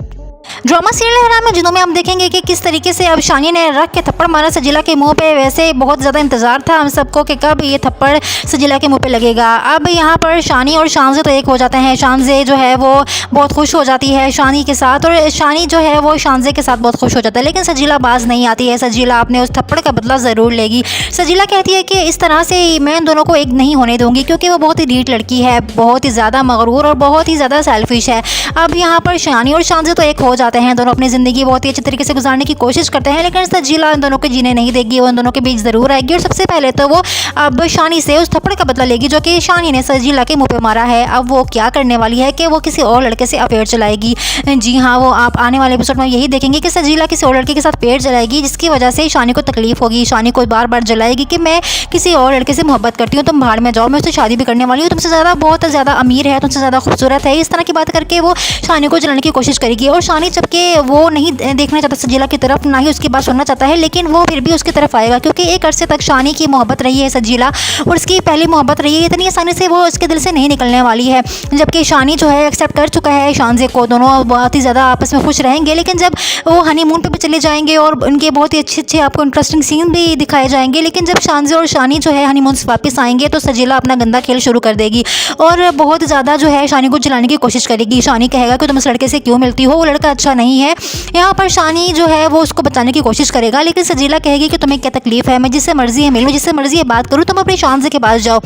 Drama serial हरा में जिनों में हम देखेंगे कि किस तरीके से अब शानी ने रख के थप्पड़ मारा सजीला के मुंह पे। वैसे बहुत ज़्यादा इंतजार था हम सबको कि कब ये थप्पड़ सजीला के मुंह पे लगेगा। अब यहाँ पर शानी और शानज़े तो एक हो जाते हैं। शानज़े जो है वो बहुत खुश हो जाती है शानी के साथ और शानी जो है वो शानज़े के साथ बहुत खुश हो जाता है। लेकिन सजीला बाज नहीं आती है। सजीला अपने उस थप्पड़ का बदला ज़रूर लेगी। सजीला कहती है कि इस तरह से मैं इन दोनों को एक नहीं होने दूँगी क्योंकि वो बहुत ही ढीठ लड़की है, बहुत ही ज़्यादा मगरूर और बहुत ही ज़्यादा सेल्फिश है। अब यहाँ पर शानी और शानज़े तो एक हो जाते हैं, दोनों अपनी ज़िंदगी बहुत ही अच्छे तरीके से गुजारने की कोशिश करते हैं। लेकिन सजीला इन दोनों को जीने नहीं देगी, वो इन दोनों के बीच ज़रूर आएगी। और सबसे पहले तो वो अब शानी से उस थप्पड़ का बदला लेगी जो कि शानी ने सजीला के मुंह पे मारा है। अब वो क्या करने वाली है कि वो किसी और लड़के से अफेयर चलाएगी। जी हाँ, वो आप आने वाले एपिसोड में यही देखेंगे कि सजीला किसी और लड़के के साथ अफेयर चलाएगी, जिसकी वजह से शानी को तकलीफ होगी। शानी को बार बार जलाएगी कि मैं किसी और लड़के से मोहब्बत करती हूँ, तुम भाड़ में जाओ, मैं उससे शादी भी करने वाली हूँ, तुमसे बहुत ज़्यादा अमीर है, तुमसे ज़्यादा खूबसूरत है। इस तरह की बात करके वो शानी को जलाने की कोशिश करेगी और शानी शानी जबकि वो नहीं देखना चाहता सजीला की तरफ, ना ही उसकी बात सुनना चाहता है, लेकिन वो फिर भी उसकी तरफ आएगा क्योंकि एक अरसे तक शानी की मोहब्बत रही है सजीला और उसकी पहली मोहब्बत रही है। इतनी आसानी से वो उसके दिल से नहीं निकलने वाली है। जबकि शानी जो है एक्सेप्ट कर चुका है शानजे को, दोनों बहुत ही ज़्यादा आपस में खुश रहेंगे। लेकिन जब वो हनीमून पे भी चले जाएंगे और उनके बहुत ही अच्छे आपको इंटरेस्टिंग सीन भी दिखाए जाएंगे, लेकिन जब शानजे और शानी जो है हनीमून से वापस आएंगे तो सजीला अपना गंदा खेल शुरू कर देगी और बहुत ज़्यादा जो है शानी को जलाने की कोशिश करेगी। शानी कहेगा कि तुम इस लड़के से क्यों मिलती हो, वो लड़का अच्छा नहीं है। यहाँ पर शानी जो है वो उसको बचाने की कोशिश करेगा, लेकिन सजीला कहेगी कि तुम्हें क्या तकलीफ है, मैं जिससे मर्जी है मिलूँ, जिससे मर्जी है बात करूँ, तुम अपने शानजे के पास जाओ।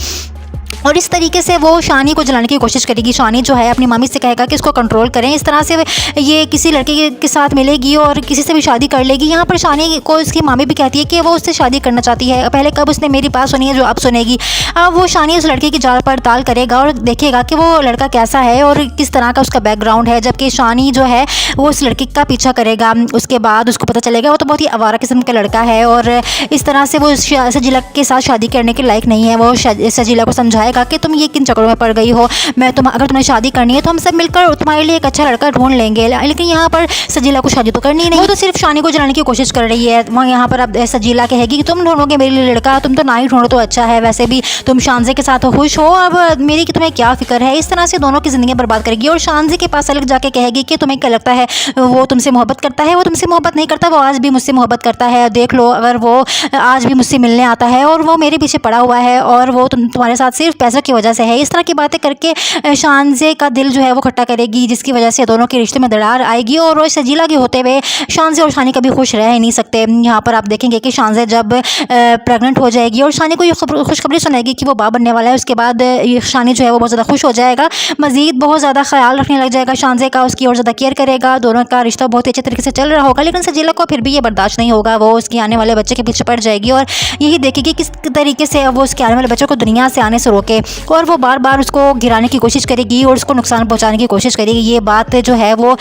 और इस तरीके से वो शानी को जलाने की कोशिश करेगी। शानी जो है अपनी मामी से कहेगा कि इसको कंट्रोल करें, इस तरह से ये किसी लड़के के साथ मिलेगी और किसी से भी शादी कर लेगी। यहाँ पर शानी को उसकी मामी भी कहती है कि वो उससे शादी करना चाहती है। पहले कब उसने मेरी बात सुनी है जो अब सुनेगी। अब वो शानी उस लड़के की जांच पड़ताल करेगा और देखेगा कि वो लड़का कैसा है और किस तरह का उसका बैकग्राउंड है। जबकि शानी जो है वो उस लड़के का पीछा करेगा। उसके बाद उसको पता चलेगा वो तो बहुत ही आवारा किस्म का लड़का है और इस तरह से वो सजीला के साथ शादी करने के लायक नहीं है। वो सजीला को समझाएगा कि तुम ये किन चक्करों में पड़ गई हो, अगर तुम्हें शादी करनी है तो हम सब मिलकर तुम्हारे लिए एक अच्छा लड़का ढूंढ लेंगे। लेकिन यहाँ पर सजीला को शादी तो करनी नहीं, वो तो सिर्फ शानी को जलाने की कोशिश कर रही है। वहाँ यहाँ पर अब सजीला कहेगी कि तुम ढूंढोगे मेरे लिए लड़का, तुम तो ना ही ढूंढो तो अच्छा है, वैसे भी तुम शानजे के साथ खुश हो, अब मेरी कि तुम्हें क्या फिक्र है। इस तरह से दोनों की ज़िंदगी बर्बाद करेगी और शानजे के पास अलग जाके कहेगी कि तुम्हें क्या लगता है वो तुमसे मोहब्बत करता है, वो तुमसे मोहब्बत नहीं करता, वो आज भी मुझसे मोहब्बत करता है। देख लो अगर वो आज भी मुझसे मिलने आता है और वो मेरे पीछे पड़ा हुआ है और वो तुम्हारे साथ सिर्फ पैसों की वजह से है। इस तरह की बातें करके शानजे का दिल जो है वो खट्टा करेगी, जिसकी वजह से दोनों के रिश्ते में दरार आएगी और सजीला के होते हुए शानजे और शानी कभी खुश रह नहीं सकते। यहाँ पर आप देखेंगे कि शानजे जब प्रेग्नेंट हो जाएगी और शानी को ये खुशखबरी सुनाएगी कि वो बाप बनने वाला है, उसके बाद शानी जो है वो बहुत ज़्यादा खुश हो जाएगा, मज़ीद बहुत ज़्यादा ख्याल रखने लग जाएगा शानजे का, उसकी और ज़्यादा केयर करेगा। दोनों का रिश्ता बहुत ही अच्छे तरीके से चल रहा होगा। लेकिन सजीला को फिर भी ये बर्दाश्त नहीं होगा, वो उसके आने वाले बच्चे के पीछे पड़ जाएगी और यही देखेगी किस तरीके से वो उसके आने वाले बच्चों को दुनिया से आने से रोके और वो बार बार उसको गिराने की कोशिश करेगी और उसको नुकसान पहुंचाने की कोशिश करेगी। ये बात जो है वो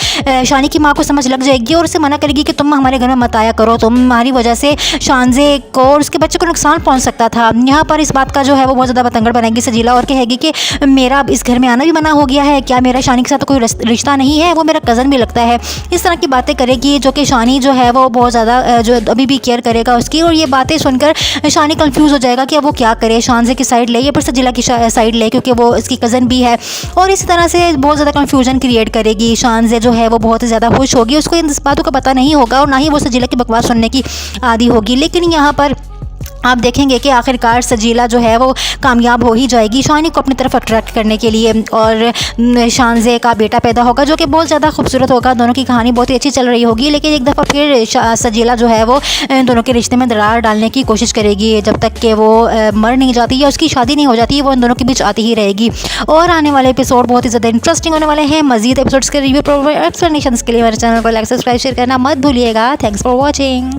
शानी की माँ को समझ लग जाएगी और उसे मना करेगी कि तुम हमारे घर में मत आया करो, तुम्हारी वजह से शानजे को और उसके बच्चे को नुकसान पहुंच सकता था। यहाँ पर इस बात का जो है वो बहुत ज़्यादा बतंगड़ बनाएगी सजीला और कहेगी कि मेरा अब इस घर में आना भी मना हो गया है, क्या मेरा शानी के साथ कोई रिश्ता नहीं है, वो मेरा कज़न भी लगता है। इस तरह की बातें करेगी जो कि शानी जो है वो बहुत ज़्यादा जो अभी भी केयर करेगा उसकी। और ये बातें सुनकर शानी कंफ्यूज हो जाएगा कि अब वो क्या करे, शानजे की साइड ले या फिर सजीला की साइड ले, क्योंकि वो इसकी कज़न भी है। और इस तरह से बहुत ज़्यादा कंफ्यूजन क्रिएट करेगी। शानजे जो है वो बहुत ज़्यादा खुश होगी, उसको इन बातों का पता नहीं होगा और ना ही वो सजीला की बकवास सुनने की आदी होगी। लेकिन यहाँ पर आप देखेंगे कि आखिरकार सजीला जो है वो कामयाब हो ही जाएगी शानी को अपनी तरफ अट्रैक्ट करने के लिए और शानजे का बेटा पैदा होगा जो कि बहुत ज़्यादा खूबसूरत होगा। दोनों की कहानी बहुत ही अच्छी चल रही होगी। लेकिन एक दफ़ा फिर सजीला जो है वो दोनों के रिश्ते में दरार डालने की कोशिश करेगी जब तक कि वो मर नहीं जाती या उसकी शादी नहीं हो जाती, वो इन दोनों के बीच आती ही रहेगी। और आने वाले एपिसोड बहुत ही ज़्यादा इंटरेस्टिंग होने वाले हैं। मज़ीद एपिसोड्स के रिव्यू एक्सप्लेनेशन के लिए हमारे चैनल को लाइक सब्सक्राइब शेयर करना मत भूलिएगा। Thanks for watching.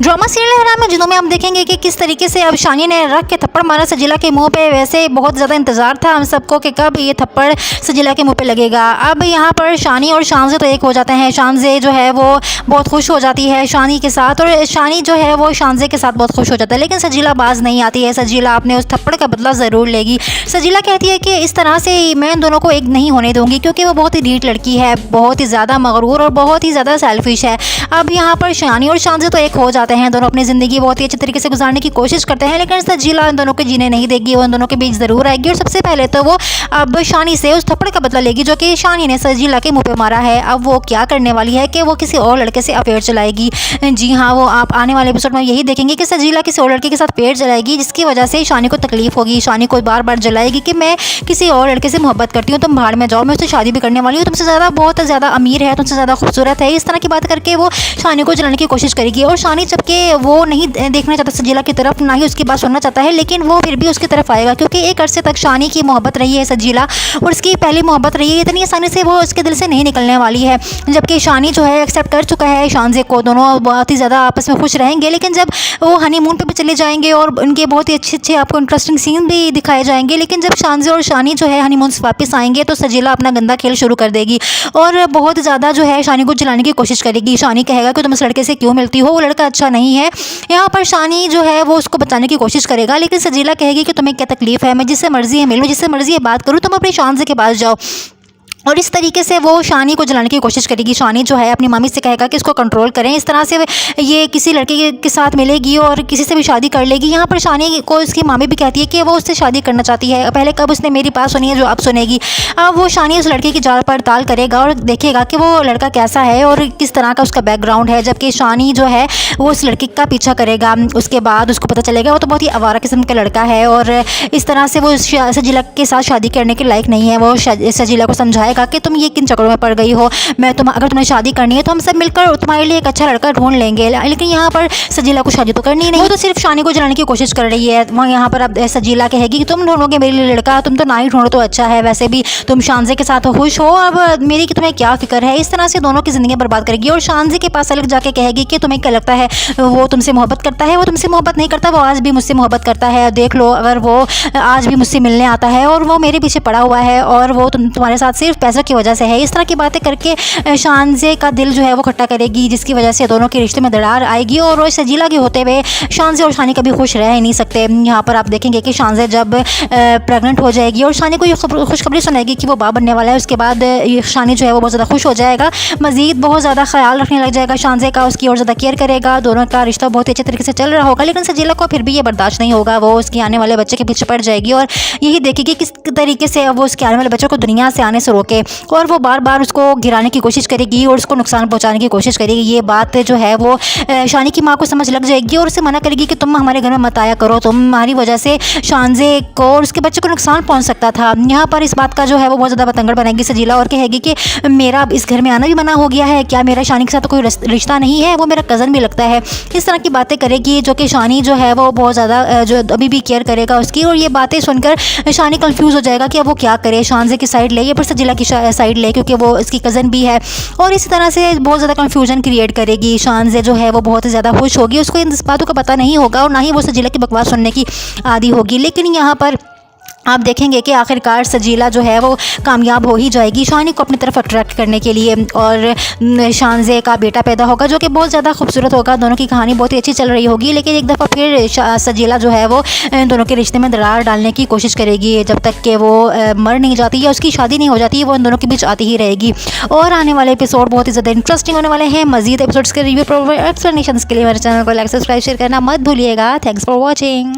Drama serial हराम में जिनों में हम देखेंगे कि किस तरीके से अब शानी ने रख के थप्पड़ मारा सजीला के मुंह पे। वैसे बहुत ज़्यादा इंतजार था हम सबको कि कब ये थप्पड़ सजीला के मुंह पे लगेगा। अब यहाँ पर शानी और शानजे तो एक हो जाते हैं। शानजे जो है वो बहुत खुश हो जाती है शानी के साथ और शानी जो है वो शानजे के साथ बहुत खुश हो जाता है। लेकिन सजीला बाज नहीं आती है। सजीला अपने उस थप्पड़ का बदला ज़रूर लेगी। सजीला कहती है कि इस तरह से मैं इन दोनों को एक नहीं होने दूँगी क्योंकि वो बहुत ही ढीठ लड़की है, बहुत ही ज़्यादा मगरूर और बहुत ही ज़्यादा सेल्फिश है। अब यहाँ पर शानी और शानजे तो एक हो जाते हैं, दोनों अपनी ज़िंदगी बहुत ही अच्छे तरीके से गुजारने की कोशिश करते हैं। लेकिन सजीला इन दोनों को जीने नहीं देगी, वो इन दोनों के बीच ज़रूर आएगी और सबसे पहले तो वो अब शानी से उस थप्पड़ का बदला लेगी जो कि शानी ने सजीला के मुंह पे मारा है। अब वो क्या करने वाली है कि वो किसी और लड़के से अफेयर चलाएगी। जी हाँ, वो आप आने वाले एपिसोड में यही देखेंगे कि सजीला किसी और लड़के के साथ पेड़ जलाएगी जिसकी वजह से शानी को तकलीफ होगी। शानी को बार बार जलाएगी कि मैं किसी और लड़के से मोहब्बत करती हूँ, तुम भाड़ में जाओ, मैं उससे शादी भी करने वाली हूँ, तुमसे ज़्यादा बहुत ज़्यादा अमीर है, तुमसे ज़्यादा खूबसूरत है। इस तरह की बात करके वो शानी को जलाने की कोशिश करेगी। और शानी जबकि वो नहीं देखना चाहता सजीला की तरफ, ना ही उसकी बात सुनना चाहता है, लेकिन वो फिर भी उसकी तरफ आएगा क्योंकि एक अरसे तक शानी की मोहब्बत रही है सजीला और उसकी पहली मोहब्बत रही है। इतनी आसानी से वो उसके दिल से नहीं निकलने वाली है। जबकि शानी जो है एक्सेप्ट कर चुका है शानजे को, दोनों बहुत ही ज़्यादा आपस में खुश रहेंगे। लेकिन जब वो हनीमून पे भी चले जाएंगे और उनके बहुत ही अच्छे आपको इंटरेस्टिंग सीन भी दिखाए जाएंगे, लेकिन जब शानजे और शानी जो है हनीमून से वापस आएंगे तो सजीला अपना गंदा खेल शुरू कर देगी और बहुत ज़्यादा जो है शानी को जलाने की कोशिश करेगी। शानी कहेगा कि तुम इस लड़के से क्यों मिलती हो, वो लड़का अच्छा नहीं है। यहाँ पर शानी जो है वो उसको बचाने की कोशिश करेगा, लेकिन सजीला कहेगी कि तुम्हें क्या तकलीफ है, मैं जिससे मर्जी है मिलूँ, जिससे मर्जी है बात करूँ, तुम अपने शानजे के पास जाओ। और इस तरीके से वो शानी को जलाने की कोशिश करेगी। शानी जो है अपनी मम्मी से कहेगा कि इसको कंट्रोल करें, इस तरह से ये किसी लड़के के साथ मिलेगी और किसी से भी शादी कर लेगी। यहाँ पर शानी को इसकी मम्मी भी कहती है कि वो उससे शादी करना चाहती है, पहले कब उसने मेरी बात सुनी है जो अब सुनेगी। अब वो शानी उस लड़के की जांच पड़ताल करेगा और देखेगा कि वो लड़का कैसा है और किस तरह का उसका बैकग्राउंड है, जबकि शानी जो है वो उस लड़के का पीछा करेगा। उसके बाद उसको पता चलेगा वो तो बहुत ही आवारा किस्म का लड़का है और इस तरह से वो सजीला के साथ शादी करने के लायक नहीं है। वो सजीला को समझाएगा कि तुम ये किन चक्करों में पड़ गई हो, अगर तुम्हें शादी करनी है तो हम सब मिलकर तुम्हारे लिए एक अच्छा लड़का ढूंढ लेंगे। लेकिन यहाँ पर सजीला को शादी तो करनी नहीं, वो तो सिर्फ शानी को जलाने की कोशिश कर रही है। वहाँ यहाँ पर अब सजीला कहेगी कि तुम ढूंढोगे मेरे लिए लड़का, तुम तो ना ही ढूंढो तो अच्छा है, वैसे भी तुम शानजे के साथ खुश हो, अब मेरी कि तुम्हें क्या फिक्र है। इस तरह से दोनों की ज़िंदगी बर्बाद करेगी और शानजे के पास अलग जाके कहेगी कि तुम्हें क्या लगता है वो तुमसे मोहब्बत करता है? वो तुमसे मोहब्बत नहीं करता, वो आज भी मुझसे मोहब्बत करता है। देख लो, अगर वो आज भी मुझसे मिलने आता है और वो मेरे पीछे पड़ा हुआ है और वो तुम्हारे साथ सिर्फ पैसों की वजह से है। इस तरह की बातें करके शानजे का दिल जो है वो खट्टा करेगी, जिसकी वजह से दोनों के रिश्ते में दरार आएगी और वो सजीला के होते हुए शानजे और शानी कभी खुश रह ही नहीं सकते। यहाँ पर आप देखेंगे कि शानजे जब प्रेग्नेंट हो जाएगी और शानी को ये खुशखबरी सुनाएगी कि वो बाप बनने वाला है, उसके बाद शानी जो है वो बहुत ज़्यादा खुश हो जाएगा, मज़ीद बहुत ज़्यादा ख्याल रखने लग जाएगा शानजे का, उसकी और ज़्यादा केयर करेगा, दोनों का रिश्ता बहुत ही अच्छे तरीके से चल रहा होगा। लेकिन सजीला को फिर भी ये बर्दाश्त नहीं होगा, वो उसके आने वाले बच्चे के पीछे पड़ जाएगी और यही देखेगी किस तरीके से वो उसके आने वाले बच्चों को दुनिया से आने से रोके और वो बार बार उसको गिराने की कोशिश करेगी और उसको नुकसान पहुंचाने की कोशिश करेगी। ये बात जो है वो शानी की माँ को समझ लग जाएगी और उसे मना करेगी कि तुम हमारे घर में मत आया करो, तुम्हारी वजह से शानजे को और उसके बच्चे को नुकसान पहुंच सकता था। यहाँ पर इस बात का जो है वो बहुत ज़्यादा बतंगड़ बनाएगी सजीला और कहेगी कि मेरा इस घर में आना भी मना हो गया है, क्या मेरा शानी के साथ कोई रिश्ता नहीं है, वो मेरा कज़न भी लगता है। इस तरह की बातें करेगी जो कि शानी जो है वो बहुत ज़्यादा जो अभी भी केयर करेगा उसकी, और ये बातें सुनकर शानी कंफ्यूज हो जाएगा कि अब वो क्या करे, शानजे की साइड ले या फिर सजीला की साइड ले, क्योंकि वो इसकी कज़न भी है। और इसी तरह से बहुत ज़्यादा कंफ्यूजन क्रिएट करेगी। शानजे जो है वो बहुत ज़्यादा खुश होगी, उसको इन बातों का पता नहीं होगा और ना ही वो सजीला की बकवास सुनने की आदी होगी। लेकिन यहाँ पर आप देखेंगे कि आखिरकार सजीला जो है वो कामयाब हो ही जाएगी शानी को अपनी तरफ अट्रैक्ट करने के लिए, और शानजे का बेटा पैदा होगा जो कि बहुत ज़्यादा खूबसूरत होगा। दोनों की कहानी बहुत ही अच्छी चल रही होगी, लेकिन एक दफ़ा फिर सजीला जो है वो दोनों के रिश्ते में दरार डालने की कोशिश करेगी जब तक कि वो मर नहीं जाती या उसकी शादी नहीं हो जाती, वो इन दोनों के बीच आती ही रहेगी। और आने वाले एपिसोड बहुत ही ज़्यादा इंटरेस्टिंग होने वाले हैं। मज़ीद एपिसोड्स के रिव्यू एक्सप्लेनेशन के लिए मेरे चैनल को लाइक सब्सक्राइब शेयर करना मत भूलिएगा। Thanks for watching.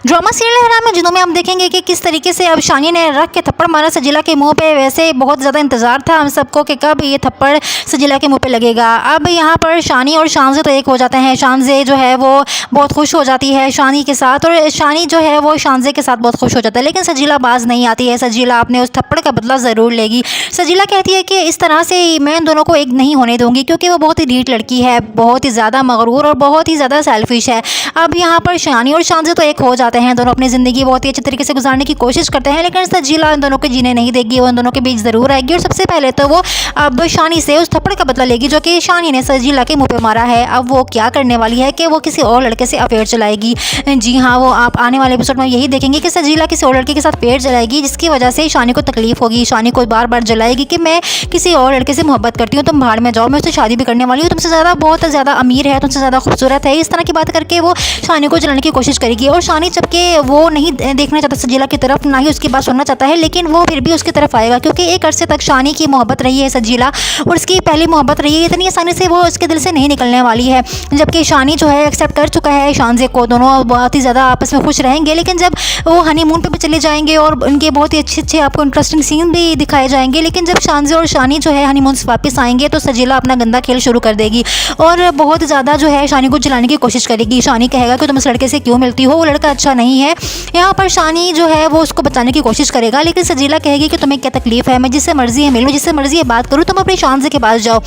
Drama serial हराम में जिनों में हम देखेंगे कि किस तरीके से अब शानी ने रख के थप्पड़ मारा सजीला के मुंह पे। वैसे बहुत ज़्यादा इंतज़ार था हम सबको कि कब ये थप्पड़ सजीला के मुंह पे लगेगा। अब यहाँ पर शानी और शानजे तो एक हो जाते हैं। शानजे जो है वो बहुत खुश हो जाती है शानी के साथ और शानी जो है वो शानजे के साथ बहुत खुश हो जाता है, लेकिन सजीला बाज नहीं आती है। सजीला अपने उस थप्पड़ का बदला ज़रूर लेगी। सजीला कहती है कि इस तरह से मैं इन दोनों को एक नहीं होने दूँगी, क्योंकि वो बहुत ही ढीठ लड़की है, बहुत ही ज़्यादा मगरूर और बहुत ही ज़्यादा सेल्फिश है। अब यहाँ पर शानी और शानजे तो एक हो जाते हैं, दोनों अपनी ज़िंदगी बहुत ही अच्छे तरीके से गुजारने की कोशिश करते हैं, लेकिन सजीला इन दोनों को जीने नहीं देगी। वो इन दोनों के बीच ज़रूर आएगी और सबसे पहले तो वो अब शानी से उस थप्पड़ का बदला लेगी जो कि शानी ने सजीला के मुंह पे मारा है। अब वो क्या करने वाली है कि वो किसी और लड़के से अफेयर चलाएगी। जी हाँ, वो आप आने वाले एपिसोड में यही देखेंगे कि सजीला किसी और लड़के के साथ अफेयर चलाएगी, जिसकी वजह से शानी को तकलीफ होगी। शानी को बार बार जलाएगी कि मैं किसी और लड़के से मोहब्बत करती हूँ, तुम भाड़ में जाओ, मैं उससे शादी भी करने वाली हूँ, तुमसे ज़्यादा बहुत ज़्यादा अमीर है, तुमसे ज़्यादा खूबसूरत है। इस तरह की बात करके वो शानी को जलाने की कोशिश करेगी। और शानी जबकि वो नहीं देखना चाहता सजीला की तरफ, ना ही उसकी बात सुनना चाहता है, लेकिन वो फिर भी उसकी तरफ आएगा, क्योंकि एक अरसे तक शानी की मोहब्बत रही है सजीला और उसकी पहली मोहब्बत रही है। इतनी आसानी से वो उसके दिल से नहीं निकलने वाली है, जबकि शानी जो है एक्सेप्ट कर चुका है शानजे को। दोनों बहुत ही ज़्यादा आपस में खुश रहेंगे, लेकिन जब वो हनीमून पे भी चले जाएंगे और उनके बहुत ही अच्छे आपको इंटरेस्टिंग सीन भी दिखाए जाएंगे, लेकिन जब शानजे और शानी जो है हनीमून से वापस आएंगे तो सजीला अपना गंदा खेल शुरू कर देगी और बहुत ज़्यादा जो है शानी को जलाने की कोशिश करेगी। शानी कहेगा कि तुम इस लड़के से क्यों मिलती हो, वो लड़का अच्छा नहीं है। यहाँ पर शानी जो है वो उसको बचाने की कोशिश करेगा, लेकिन सजीला कहेगी कि तुम्हें क्या तकलीफ है, मैं जिससे मर्जी है मिलूँ, जिससे मर्जी है बात करूँ, तुम अपने शानजे के पास जाओ।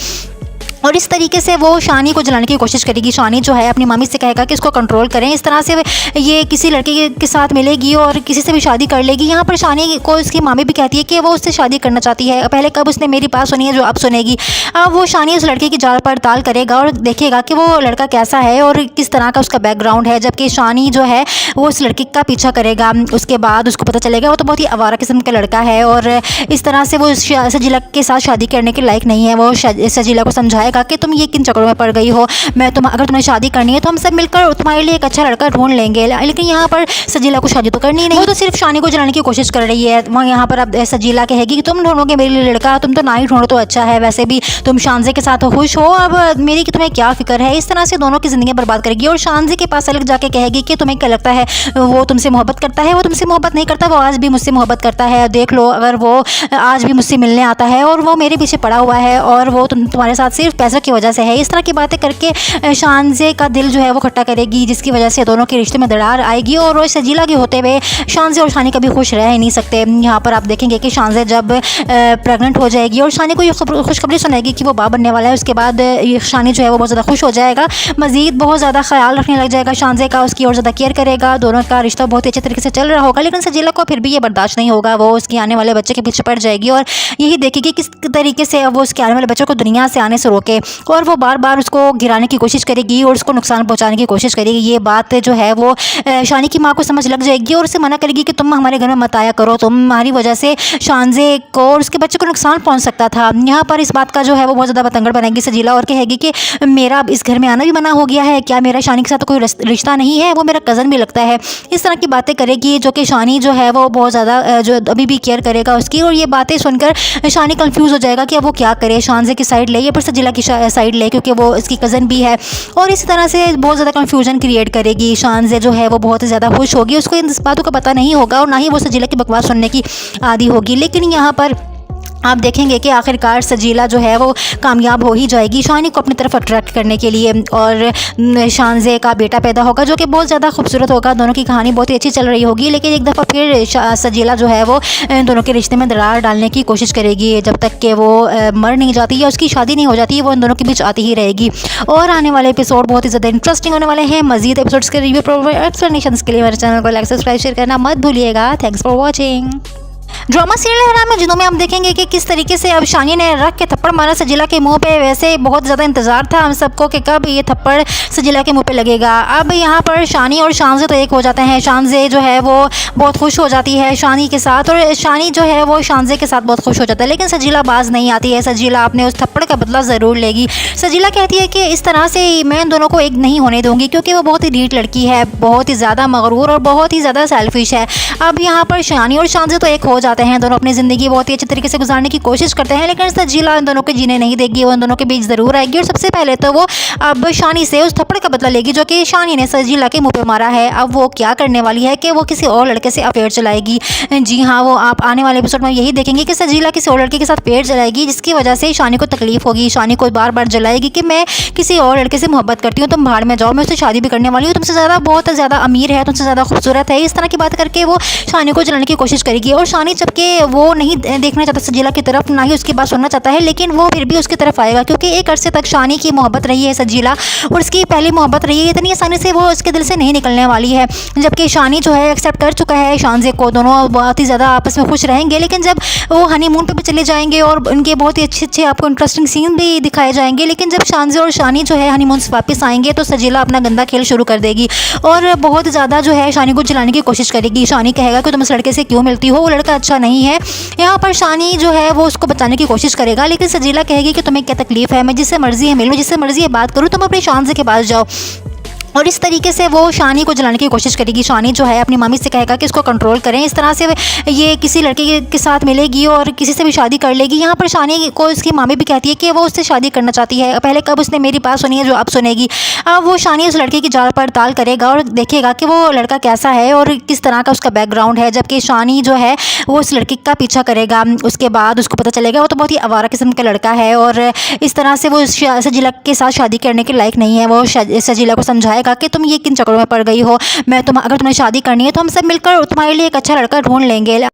और इस तरीके से वो शानी को जलाने की कोशिश करेगी। शानी जो है अपनी मम्मी से कहेगा कि इसको कंट्रोल करें, इस तरह से ये किसी लड़के के साथ मिलेगी और किसी से भी शादी कर लेगी। यहाँ पर शानी को उसकी मम्मी भी कहती है कि वो उससे शादी करना चाहती है, पहले कब उसने मेरी बात सुनी है जो अब सुनेगी। अब वो शानी उस लड़के की जांच पड़ताल करेगा और देखेगा कि वो लड़का कैसा है और किस तरह का उसका बैकग्राउंड है, जबकि शानी जो है वो उस लड़के का पीछा करेगा। उसके बाद उसको पता चलेगा वो तो बहुत ही आवारा किस्म का लड़का है और इस तरह से वो सजीला के साथ शादी करने के लायक नहीं है। वो सजीला को समझाएगा समझाएगा कि तुम ये किन चक्करों में पड़ गई हो, अगर तुम्हें शादी करनी है तो हम सब मिलकर तुम्हारे लिए एक अच्छा लड़का ढूंढ लेंगे। लेकिन यहाँ पर सजीला को शादी तो करनी नहीं, वो तो सिर्फ शानी को जलाने की कोशिश कर रही है। वहाँ यहाँ पर अब सजीला कहेगी कि तुम ढूंढोगे मेरे लिए लड़का, तुम तो ना ही ढूंढो तो अच्छा है, वैसे भी तुम शानजे के साथ खुश हो, अब मेरी कि तुम्हें क्या फिक्र है। इस तरह से दोनों की ज़िंदगी बर्बाद करेगी और शानजे के पास अलग जाके कहेगी कि तुम्हें क्या लगता है वो तुमसे मोहब्बत करता है? वो तुमसे मोहब्बत नहीं करता, वो आज भी मुझसे मोहब्बत करता है। देख लो, अगर वो आज भी मुझसे मिलने आता है और वो मेरे पीछे पड़ा हुआ है और वो तुम्हारे साथ सिर्फ पैसों की वजह से है। इस तरह की बातें करके शानजे का दिल जो है वो खट्टा करेगी, जिसकी वजह से दोनों के रिश्ते में दरार आएगी और सजीला के होते हुए शानजे और शानी कभी खुश रह ही नहीं सकते। यहाँ पर आप देखेंगे कि शानजे जब प्रेग्नेंट हो जाएगी और शानी को ये खुशखबरी सुनाएगी कि वो बाप बनने वाला है, उसके बाद शानी जो है वो बहुत ज़्यादा खुश हो जाएगा, मज़ीद बहुत ज़्यादा ख्याल रखने लग जाएगा शानजे का, उसकी और ज़्यादा केयर करेगा। दोनों का रिश्ता बहुत ही अच्छे तरीके से चल रहा होगा। लेकिन सजीला को फिर भी ये बर्दाश्त नहीं होगा, वो उसके आने वाले बच्चे के पीछे पड़ जाएगी और यही देखेगी किस तरीके से वो उसके आने वाले बच्चों को दुनिया से आने से रोके, और वो बार बार उसको गिराने की कोशिश करेगी और उसको नुकसान पहुंचाने की कोशिश करेगी। ये बात जो है वो शानी की माँ को समझ लग जाएगी और उसे मना करेगी कि तुम हमारे घर में मत आया करो, तुम्हारी वजह से शानजे को और उसके बच्चे को नुकसान पहुंच सकता था। यहाँ पर इस बात का जो है वो बहुत ज़्यादा बतंगड़ बनाएगी सजीला और कहेगी कि मेरा अब इस घर में आना भी मना हो गया है, क्या मेरा शानी के साथ कोई रिश्ता नहीं है, वो मेरा कज़न भी लगता है। इस तरह की बातें करेगी जो कि शानी जो है वो बहुत ज़्यादा जो अभी भी केयर करेगा उसकी, और ये बातें सुनकर शानी कंफ्यूज हो जाएगा कि अब वो क्या करे, शानजे की साइड ले या फिर सजीला की साइड ले, क्योंकि वो इसकी कज़न भी है। और इसी तरह से बहुत ज़्यादा कंफ्यूजन क्रिएट करेगी। शानजे जो है वो बहुत ही ज़्यादा खुश होगी, उसको इन बातों का पता नहीं होगा और ना ही वो सजीला की बकवास सुनने की आदी होगी। लेकिन यहाँ पर आप देखेंगे कि आखिरकार सजीला जो है वो कामयाब हो ही जाएगी शानी को अपनी तरफ अट्रैक्ट करने के लिए, और शानजे का बेटा पैदा होगा जो कि बहुत ज़्यादा खूबसूरत होगा। दोनों की कहानी बहुत ही अच्छी चल रही होगी। लेकिन एक दफ़ा फिर सजीला जो है वो दोनों के रिश्ते में दरार डालने की कोशिश करेगी, जब तक कि वो मर नहीं जाती या उसकी शादी नहीं हो जाती, वो इन दोनों के बीच आती ही रहेगी। और आने वाले एपिसोड बहुत ही ज़्यादा इंटरेस्टिंग होने वाले हैं। मज़ीद एपिसोड्स के रिव्यू एक्सप्लेनेशन के लिए मेरे चैनल को लाइक सब्सक्राइब शेयर करना मत भूलिएगा। Thanks for watching. Drama serial हराम में जिनों में हम देखेंगे कि किस तरीके से अब शानी ने रख के थप्पड़ मारा सजीला के मुंह पे। वैसे बहुत ज़्यादा इंतजार था हम सबको कि कब ये थप्पड़ सजीला के मुंह पे लगेगा। अब यहाँ पर शानी और शानजे तो एक हो जाते हैं। शानजे जो है वो बहुत खुश हो जाती है शानी के साथ और शानी जो है वो शानजे के साथ बहुत खुश हो जाता है। लेकिन सजीला बाज नहीं आती है। सजीला अपने उस थप्पड़ का बदला ज़रूर लेगी। सजीला कहती है कि इस तरह से मैं इन दोनों को एक नहीं होने दूँगी, क्योंकि वो बहुत ही ढीठ लड़की है, बहुत ही ज़्यादा मगरूर और बहुत ही ज़्यादा सेल्फिश है। अब यहाँ पर शानी और शानजे तो एक हो जाते हैं, दोनों अपनी ज़िंदगी बहुत ही अच्छे तरीके से गुजारने की कोशिश करते हैं। लेकिन सजीला इन दोनों को जीने नहीं देगी, वो इन दोनों के बीच ज़रूर आएगी। और सबसे पहले तो वो अब शानी से उस थप्पड़ का बदला लेगी जो कि शानी ने सजीला के मुंह पे मारा है। अब वो क्या करने वाली है कि वो किसी और लड़के से अफेयर चलाएगी। जी हाँ, वो आप आने वाले एपिसोड में यही देखेंगे कि सजीला किसी और लड़के के साथ अफेयर चलाएगी, जिसकी वजह से शानी को तकलीफ होगी। शानी को बार बार जलाएगी कि मैं किसी और लड़के से मोहब्बत करती हूँ, तुम भाड़ में जाओ, मैं उससे शादी भी करने वाली हूँ, तुमसे ज़्यादा बहुत ज़्यादा अमीर है, तुमसे ज़्यादा खूबसूरत है। इस तरह की बात करके वो शानी को जलाने की कोशिश करेगी। और शानी जबकि वो नहीं देखना चाहता सजीला की तरफ, ना ही उसकी बात सुनना चाहता है, लेकिन वो फिर भी उसकी तरफ आएगा, क्योंकि एक अरसे तक शानी की मोहब्बत रही है सजीला, और उसकी पहली मोहब्बत रही है। इतनी आसानी से वो उसके दिल से नहीं निकलने वाली है। जबकि शानी जो है एक्सेप्ट कर चुका है शानजे को, दोनों बहुत ही ज़्यादा आपस में खुश रहेंगे। लेकिन जब वो हनीमून पे भी चले जाएंगे और उनके बहुत ही अच्छे आपको इंटरेस्टिंग सीन भी दिखाए जाएंगे, लेकिन जब शानजे और शानी जो है हनीमून से वापस आएंगे तो सजीला अपना गंदा खेल शुरू कर देगी और बहुत ज़्यादा जो है शानी को जलाने की कोशिश करेगी। शानी कहेगा कि तुम इस लड़के से क्यों मिलती हो, वो लड़का अच्छा नहीं है। यहाँ पर शानी जो है वो उसको बचाने की कोशिश करेगा, लेकिन सजीला कहेगी कि तुम्हें क्या तकलीफ है, मैं जिससे मर्जी है मिलूँ, जिससे मर्जी है बात करूँ, तुम अपने शानजे के पास जाओ। और इस तरीके से वो शानी को जलाने की कोशिश करेगी। शानी जो है अपनी मम्मी से कहेगा कि इसको कंट्रोल करें। इस तरह से ये किसी लड़के के साथ मिलेगी और किसी से भी शादी कर लेगी। यहाँ पर शानी को इसकी मम्मी भी कहती है कि वो उससे शादी करना चाहती है। पहले कब उसने मेरी बात सुनी है जो अब सुनेगी। अब वो शानी उस लड़के की जाल पड़ताल करेगा और देखेगा कि वो लड़का कैसा है और किस तरह का उसका बैकग्राउंड है। जबकि शानी जो है वो उस लड़के का पीछा करेगा। उसके बाद उसको पता चलेगा वो तो बहुत ही आवारा किस्म का लड़का है और इस तरह से वो सजीला के साथ शादी करने के लायक नहीं है। वो सजीला को समझाएगा कि तुम ये किन चक्करों में पड़ गई हो, अगर तुम्हें शादी करनी है तो हम सब मिलकर तुम्हारे लिए एक अच्छा लड़का ढूंढ लेंगे।